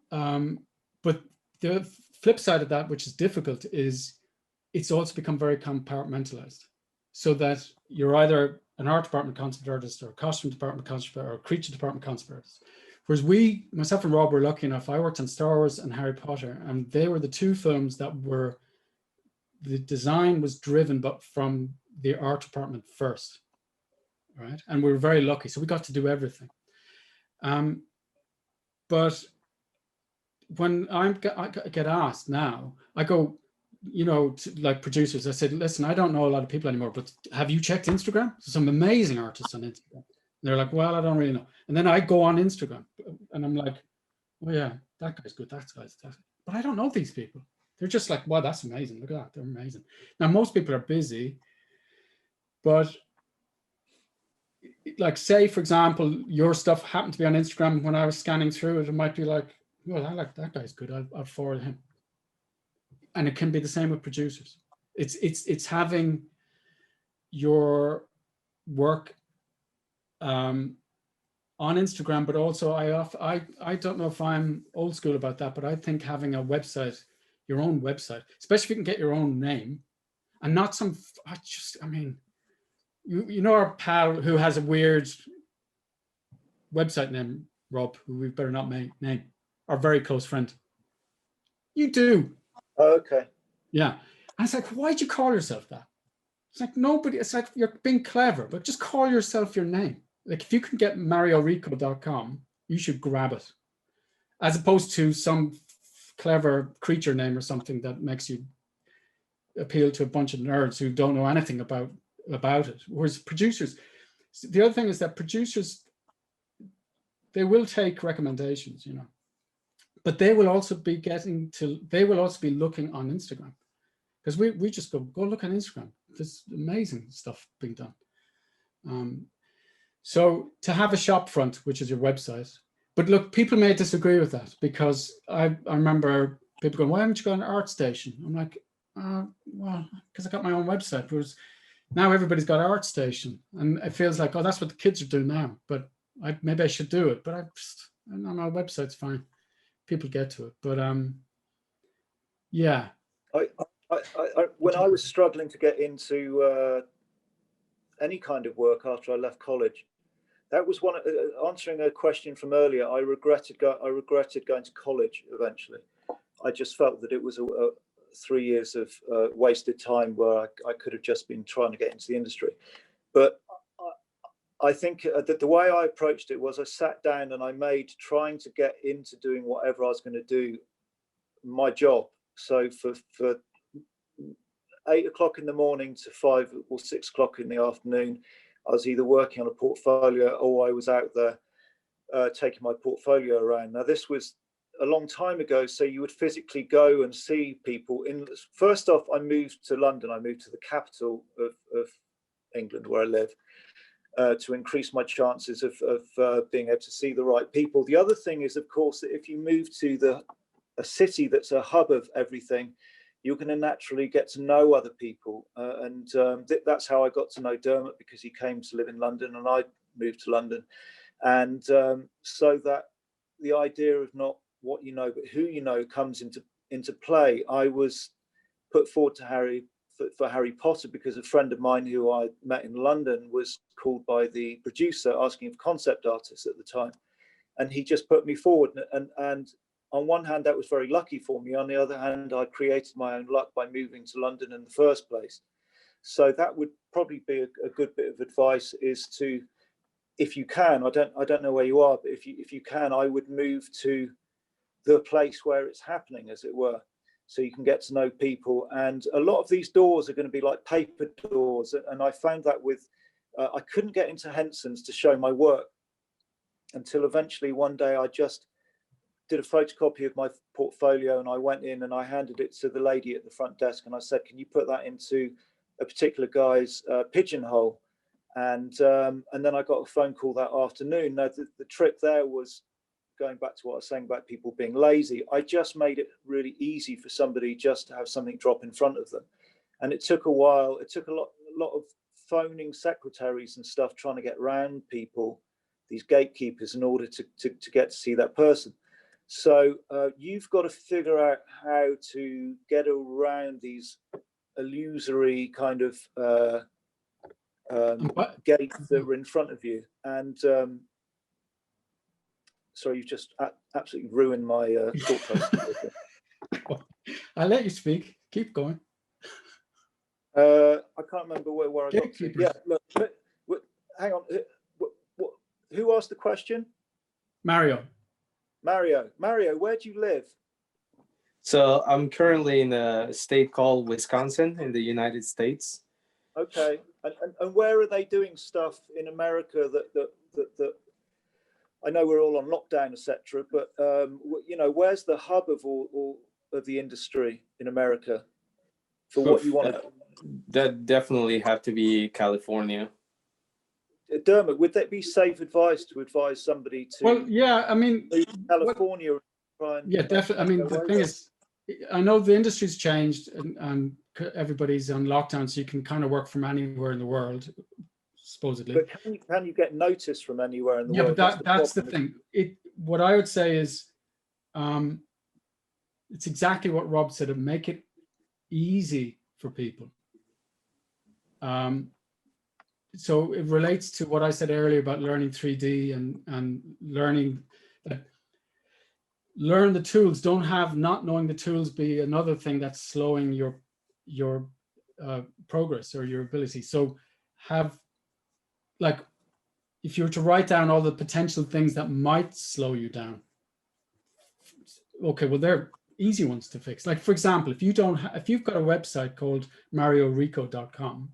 but the flip side of that, which is difficult, is it's also become very compartmentalized, so that you're either an art department concept artist or a costume department concept artist or a creature department concept artist. Whereas myself and Rob, were lucky enough, I worked on Star Wars and Harry Potter, and they were the two films that were, the design was driven but from the art department first, right? And we were very lucky, so we got to do everything. But when I get asked now, I go, you know, to like producers, I said, listen, I don't know a lot of people anymore, but have you checked Instagram? Some amazing artists on Instagram. And they're like, well, I don't really know. And then I go on Instagram and I'm like, oh yeah, that guy's good, that guy's that. But I don't know these people. They're just like, wow, that's amazing. Look at that, they're amazing. Now, most people are busy, but like, say, for example, your stuff happened to be on Instagram. When I was scanning through it, it might be like, well, I like that guy's good, I'll forward him. And it can be the same with producers. It's having your work on Instagram, but also I don't know if I'm old school about that, but I think having a website, your own website, especially if you can get your own name and not some, I mean, you know our pal who has a weird website name, Rob, who we better not name, our very close friend. You do. Oh, okay. Yeah. And it's like, why'd you call yourself that? It's like, nobody, it's like, you're being clever, but just call yourself your name. Like, if you can get mariorico.com, you should grab it, as opposed to some clever creature name or something that makes you appeal to a bunch of nerds who don't know anything about it. Whereas producers, the other thing is that producers, they will take recommendations, you know, but they will also be looking on Instagram, because we just go look on Instagram. There's amazing stuff being done. So to have a shop front, which is your website, but look, people may disagree with that, because I remember people going, why haven't you got an ArtStation? I'm like, well, because I got my own website. Whereas now everybody's got ArtStation, and it feels like, oh, that's what the kids are doing now. But maybe I should do it. But no, my website's fine. People get to it. But yeah. When I was struggling to get into any kind of work after I left college, that was one answering a question from earlier. I regretted going to college eventually. I just felt that it was 3 years of wasted time where I could have just been trying to get into the industry. But I think that the way I approached it was I sat down and I made trying to get into doing whatever I was going to do my job. So for 8 o'clock in the morning to 5 or 6 o'clock in the afternoon, I was either working on a portfolio or I was out there taking my portfolio around. Now, this was a long time ago, so you would physically go and see people. First off, I moved to London. I moved to the capital of England, where I live, to increase my chances of being able to see the right people. The other thing is, of course, that if you move to a city that's a hub of everything, you're going to naturally get to know other people. That's how I got to know Dermot, because he came to live in London and I moved to London. And so that the idea of not what you know, but who you know comes into play. I was put forward to for Harry Potter because a friend of mine who I met in London was called by the producer asking for concept artists at the time. And he just put me forward. And on one hand, that was very lucky for me. On the other hand, I created my own luck by moving to London in the first place. So that would probably be a good bit of advice, is to, if you can, I don't know where you are, but if you can, I would move to the place where it's happening, as it were, so you can get to know people. And a lot of these doors are going to be like paper doors. And I found that with, I couldn't get into Henson's to show my work until eventually one day I just did a photocopy of my portfolio and I went in and I handed it to the lady at the front desk and I said, can you put that into a particular guy's pigeonhole? And then I got a phone call that afternoon. Now, the trick there was, going back to what I was saying about people being lazy, I just made it really easy for somebody just to have something drop in front of them. And it took a while. It took a lot of phoning secretaries and stuff, trying to get around people, these gatekeepers, in order to get to see that person. So you've got to figure out how to get around these illusory kind of gates that are in front of you. And sorry, you've just absolutely ruined my thought process. I'll let you speak. Keep going. I can't remember where I got to. Yeah, look, hang on. Who asked the question? Mario, where do you live? So I'm currently in a state called Wisconsin in the United States. Okay, and where are they doing stuff in America that I know we're all on lockdown, etc. But you know, where's the hub of all of the industry in America for what you want to? That definitely have to be California. Dermot, would that be safe advice to advise somebody to? Well, yeah, I mean, California. Yeah, definitely. I mean, the thing is, I know the industry's changed and everybody's on lockdown, so you can kind of work from anywhere in the world, supposedly. But can you get notice from anywhere in the world? Yeah, but that's the thing. What I would say is, it's exactly what Rob said, make it easy for people. So it relates to what I said earlier about learning 3D and learning that. Learn the tools. Don't have not knowing the tools be another thing that's slowing your progress or your ability. So have, like, if you were to write down all the potential things that might slow you down, okay, well, they're easy ones to fix. Like, for example, if you don't, if you've got a website called mariorico.com,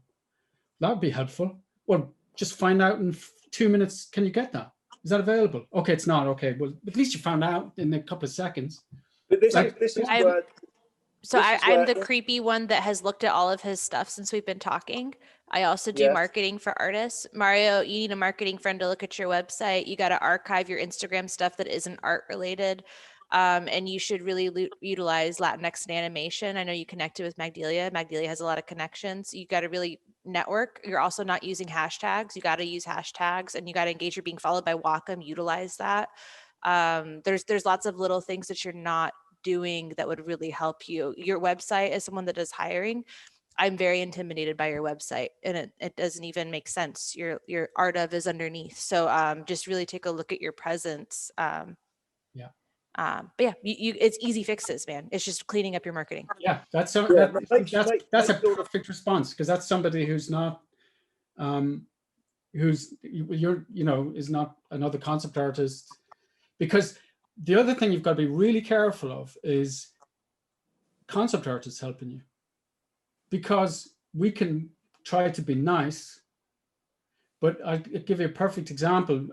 that would be helpful. Well, just find out in 2 minutes, can you get that? Is that available? Okay, it's not. Okay, well, at least you found out in a couple of seconds. But this Like, is I'm- where. So This is I'm where- the creepy one that has looked at all of his stuff since we've been talking. I also do Yes. marketing for artists. Mario, you need a marketing friend to look at your website. You got to archive your Instagram stuff that isn't art related. And you should really utilize Latinx and animation. I know you connected with Magdalia. Magdalia has a lot of connections. You got to really network. You're also not using hashtags. You got to use hashtags, and you got to engage. You're being followed by Wacom. Utilize that. There's lots of little things that you're not doing that would really help you. Your website, as someone that does hiring, I'm very intimidated by your website, and it doesn't even make sense. Your art of is underneath. So just really take a look at your presence. But yeah, it's easy fixes, man. It's just cleaning up your marketing. Yeah, that's Make a sure- perfect response, because that's somebody who's not, who's is not another concept artist. Because the other thing you've got to be really careful of is concept artists helping you, because we can try to be nice, but I'll give you a perfect example.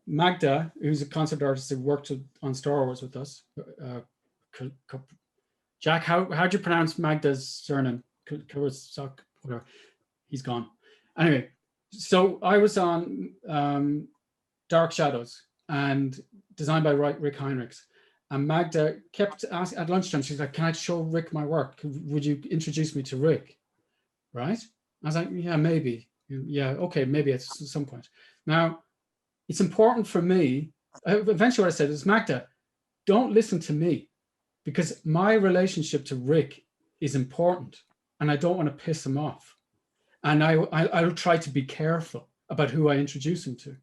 Magda, who's a concept artist who worked on Star Wars with us. Jack, how do you pronounce Magda's surname? Whatever. He's gone. Anyway, so I was on Dark Shadows, and designed by Rick Heinrichs. And Magda kept asking at lunchtime, she's like, can I show Rick my work? Would you introduce me to Rick? Right? I was like, yeah, maybe. Yeah, okay, maybe at some point. Now, it's important for me. Eventually what I said is, Magda, don't listen to me, because my relationship to Rick is important, and I don't want to piss him off. And I'll try to be careful about who I introduce him to.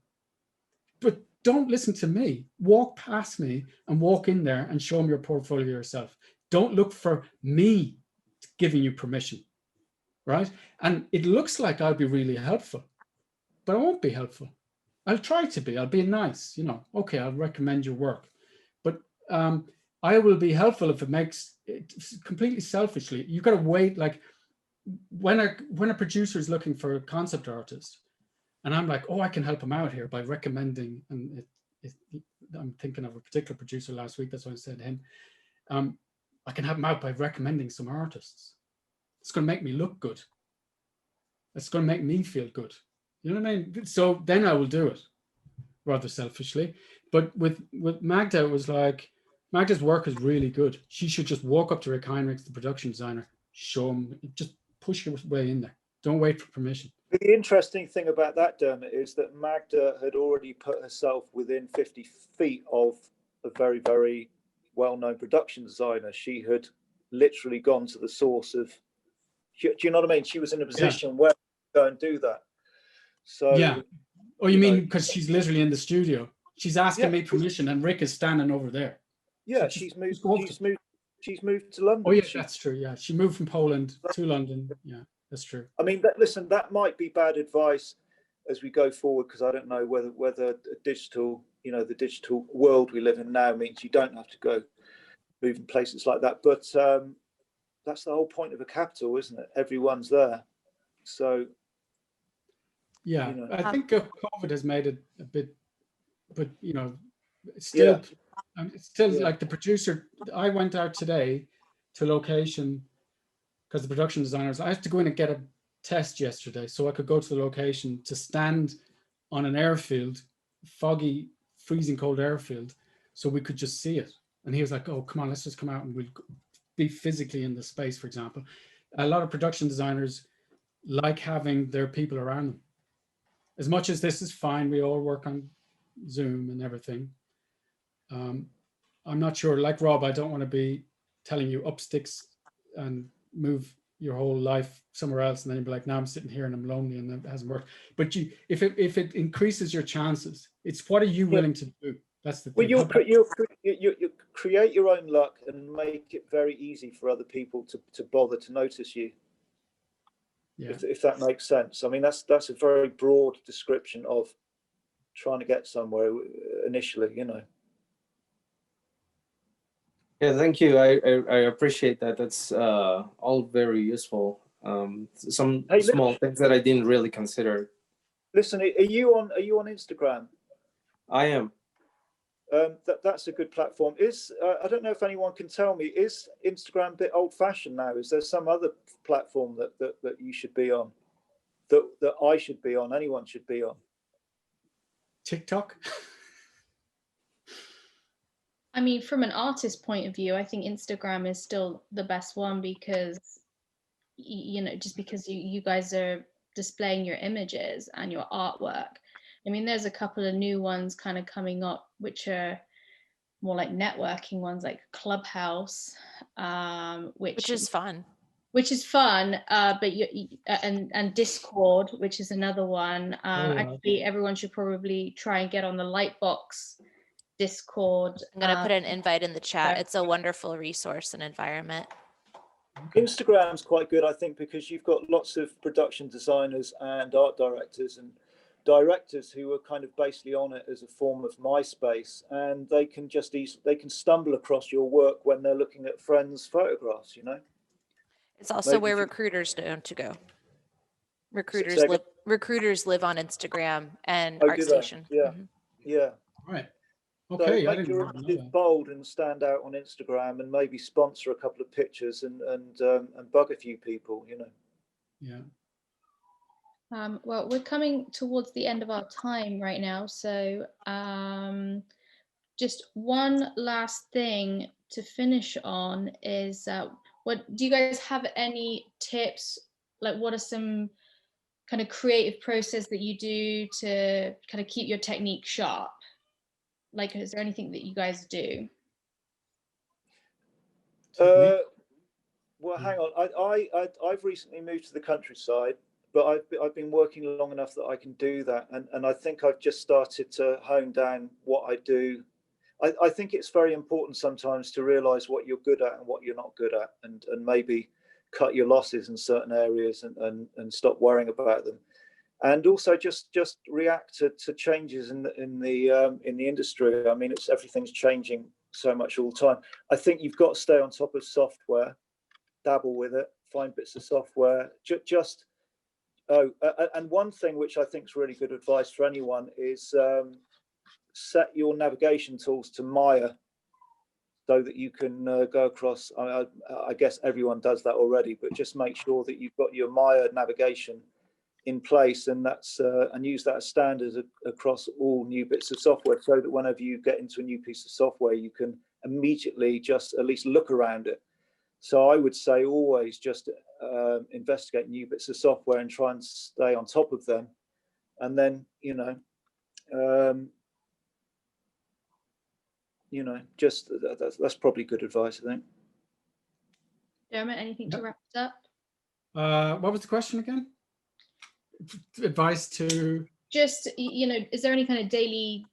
But don't listen to me. Walk past me and walk in there and show him your portfolio yourself. Don't look for me giving you permission, right? And it looks like I'll be really helpful, but I won't be helpful. I'll try to be. I'll be nice, okay, I'll recommend your work. But I will be helpful if it makes it completely selfishly. You've got to wait. Like when a producer is looking for a concept artist, and I'm like, oh, I can help him out here by recommending, and I'm thinking of a particular producer last week, that's what I said to him. I can help him out by recommending some artists. It's going to make me look good. It's going to make me feel good. You know what I mean? So then I will do it, rather selfishly. But with Magda, it was like, Magda's work is really good. She should just walk up to Rick Heinrichs, the production designer, show him, just push your way in there. Don't wait for permission. The interesting thing about that, Dermot, is that Magda had already put herself within 50 feet of a very, very well-known production designer. She had literally gone to the source of, do you know what I mean? She was in a position where to go and do that. So yeah. Oh, you mean because she's literally in the studio? She's asking me permission, and Rick is standing over there. Yeah, So she's moved to London. Oh yeah, that's true. Yeah, she moved from Poland to London. Yeah, that's true. I mean, listen, that might be bad advice as we go forward, because I don't know whether digital, the digital world we live in now means you don't have to go moving places like that. But that's the whole point of a capital, isn't it? Everyone's there. So yeah, I think COVID has made it a bit, but it's still. It's still like the producer. I went out today to location because the production designers. I had to go in and get a test yesterday, so I could go to the location to stand on an airfield, foggy, freezing cold airfield, so we could just see it. And he was like, "Oh, come on, let's just come out and we'll be physically in the space." For example, a lot of production designers like having their people around them. As much as this is fine, we all work on Zoom and everything. I'm not sure, like Rob, I don't want to be telling you up sticks and move your whole life somewhere else, and then you'll be like, now I'm sitting here and I'm lonely and it hasn't worked. But if it increases your chances, it's what are you willing to do? That's the thing. Well, you create your own luck and make it very easy for other people to bother to notice you. Yeah. If that makes sense. I mean, that's a very broad description of trying to get somewhere initially, Yeah, thank you. I appreciate that. That's all very useful. Some Hey, small things that I didn't really consider. Listen, are you on Instagram? I am. That's a good platform. I don't know if anyone can tell me, is Instagram a bit old-fashioned now? Is there some other platform that you should be on, that I should be on, anyone should be on? TikTok. I mean, from an artist point of view, I think Instagram is still the best one because, you know, just because you guys are displaying your images and your artwork. I mean, there's a couple of new ones kind of coming up, which are more like networking ones, like Clubhouse, Which is fun. Which is fun, but and Discord, which is another one. Actually, everyone should probably try and get on the Lightbox Discord. I'm going to put an invite in the chat. It's a wonderful resource and environment. Instagram's quite good, I think, because you've got lots of production designers and art directors and directors who are kind of basically on it as a form of MySpace, and they can stumble across your work when they're looking at friends' photographs, you know. It's also where recruiters know to go. Recruiters live on Instagram and ArtStation. Yeah, yeah. Right. Okay. So make your images bold and stand out on Instagram, and maybe sponsor a couple of pictures and bug a few people, you know. Yeah. Well, we're coming towards the end of our time right now, so just one last thing to finish on is, what do you guys have any tips? Like, what are some kind of creative process that you do to kind of keep your technique sharp? Like, is there anything that you guys do? Well, hang on. I've recently moved to the countryside, but I've been working long enough that I can do that, and I think I've just started to hone down what I do. I think it's very important sometimes to realize what you're good at and what you're not good at, and maybe cut your losses in certain areas and stop worrying about them, and also just react to changes in the industry. I mean, everything's changing so much all the time. I think you've got to stay on top of software, dabble with it, find bits of software. And one thing which I think is really good advice for anyone is set your navigation tools to Maya, so that you can go across. I guess everyone does that already, but just make sure that you've got your Maya navigation in place, and and use that as standard across all new bits of software, so that whenever you get into a new piece of software, you can immediately just at least look around it. So I would say always just investigate new bits of software and try and stay on top of them, and then just that's probably good advice, I think. Dermot, anything to wrap it up? What was the question again? Advice to just, is there any kind of daily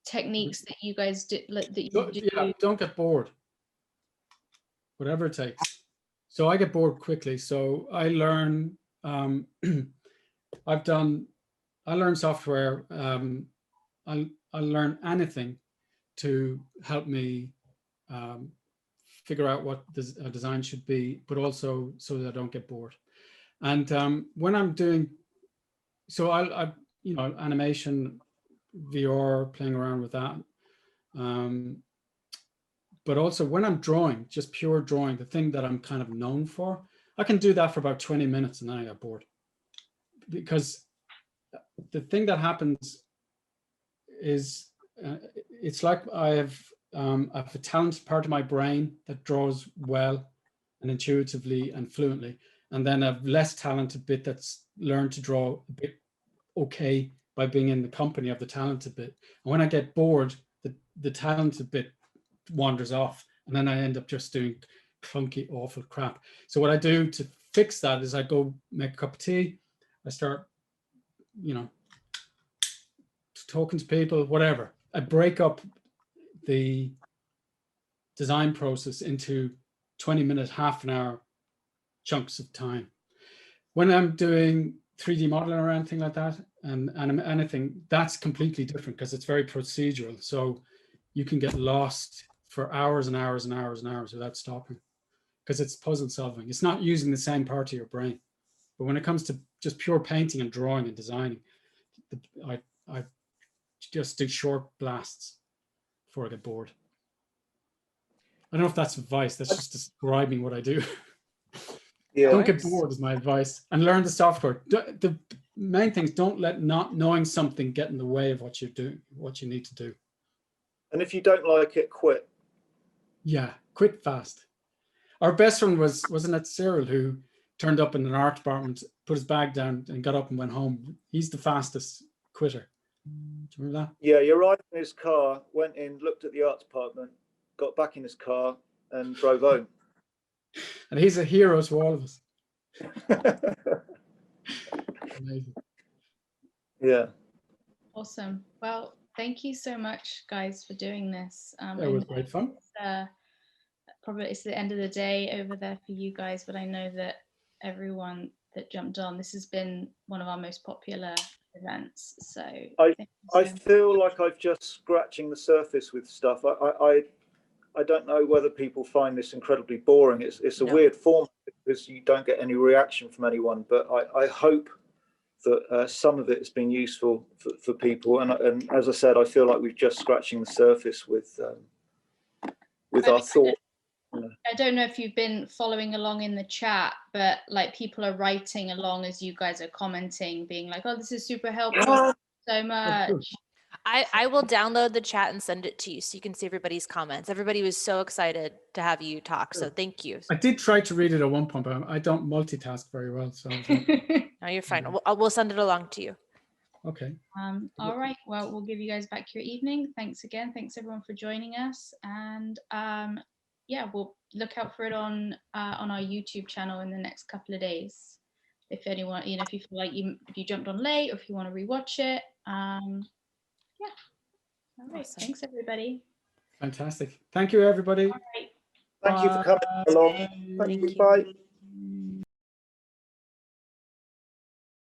techniques that you guys do that you do? Yeah, don't get bored, whatever it takes. So I get bored quickly, so I learn I learn software. I learn anything to help me figure out what a design should be, but also so that I don't get bored. And when I'm doing, so I animation, VR, playing around with that. But also when I'm drawing, just pure drawing, the thing that I'm kind of known for, I can do that for about 20 minutes and then I get bored. Because the thing that happens is, it's like I have a talented part of my brain that draws well and intuitively and fluently, and then a less talented bit that's learned to draw a bit okay by being in the company of the talented bit. And when I get bored, the talented bit wanders off, and then I end up just doing clunky, awful crap. So what I do to fix that is I go make a cup of tea, I start, talking to people, whatever. I break up the design process into 20-minute, half an hour chunks of time. When I'm doing 3D modeling or anything like that, and anything, that's completely different because it's very procedural. So you can get lost for hours and hours and hours and hours without stopping, because it's puzzle solving. It's not using the same part of your brain. But when it comes to just pure painting and drawing and designing, I just do short blasts before I get bored. I don't know if that's advice. That's just describing what I do. Yeah. Don't get bored is my advice, and learn the software. The main thing is don't let not knowing something get in the way of what you're doing, what you need to do. And if you don't like it, quit. Yeah, quit fast. Our best friend wasn't it Cyril, who turned up in an art department, put his bag down and got up and went home. He's the fastest quitter. Do you remember that? Yeah, he arrived in his car, went in, looked at the art department, got back in his car and drove home. And he's a hero to all of us. Amazing. Yeah. Awesome. Well, thank you so much, guys, for doing this. It was great fun. Probably it's the end of the day over there for you guys, but I know that everyone that jumped on, this has been one of our most popular events. So I feel like I've just scratching the surface with stuff. I don't know whether people find this incredibly boring. It's a weird format because you don't get any reaction from anyone, but I hope that some of it has been useful for people. And as I said, I feel like we're just scratching the surface with our thought. I don't know if you've been following along in the chat, but like people are writing along as you guys are commenting, being like, "Oh, this is super helpful, so much." I will download the chat and send it to you so you can see everybody's comments. Everybody was so excited to have you talk, so thank you. I did try to read it at one point, but I don't multitask very well. So no, you're fine. We'll send it along to you. Okay. All right. Well, we'll give you guys back your evening. Thanks again. Thanks everyone for joining us. And yeah, we'll look out for it on our YouTube channel in the next couple of days. If anyone, if you feel like if you jumped on late or if you want to rewatch it. Yeah. All right. Awesome. Thanks, everybody. Fantastic. Thank you, everybody. All right. Thank you for coming along. Thank you. Bye.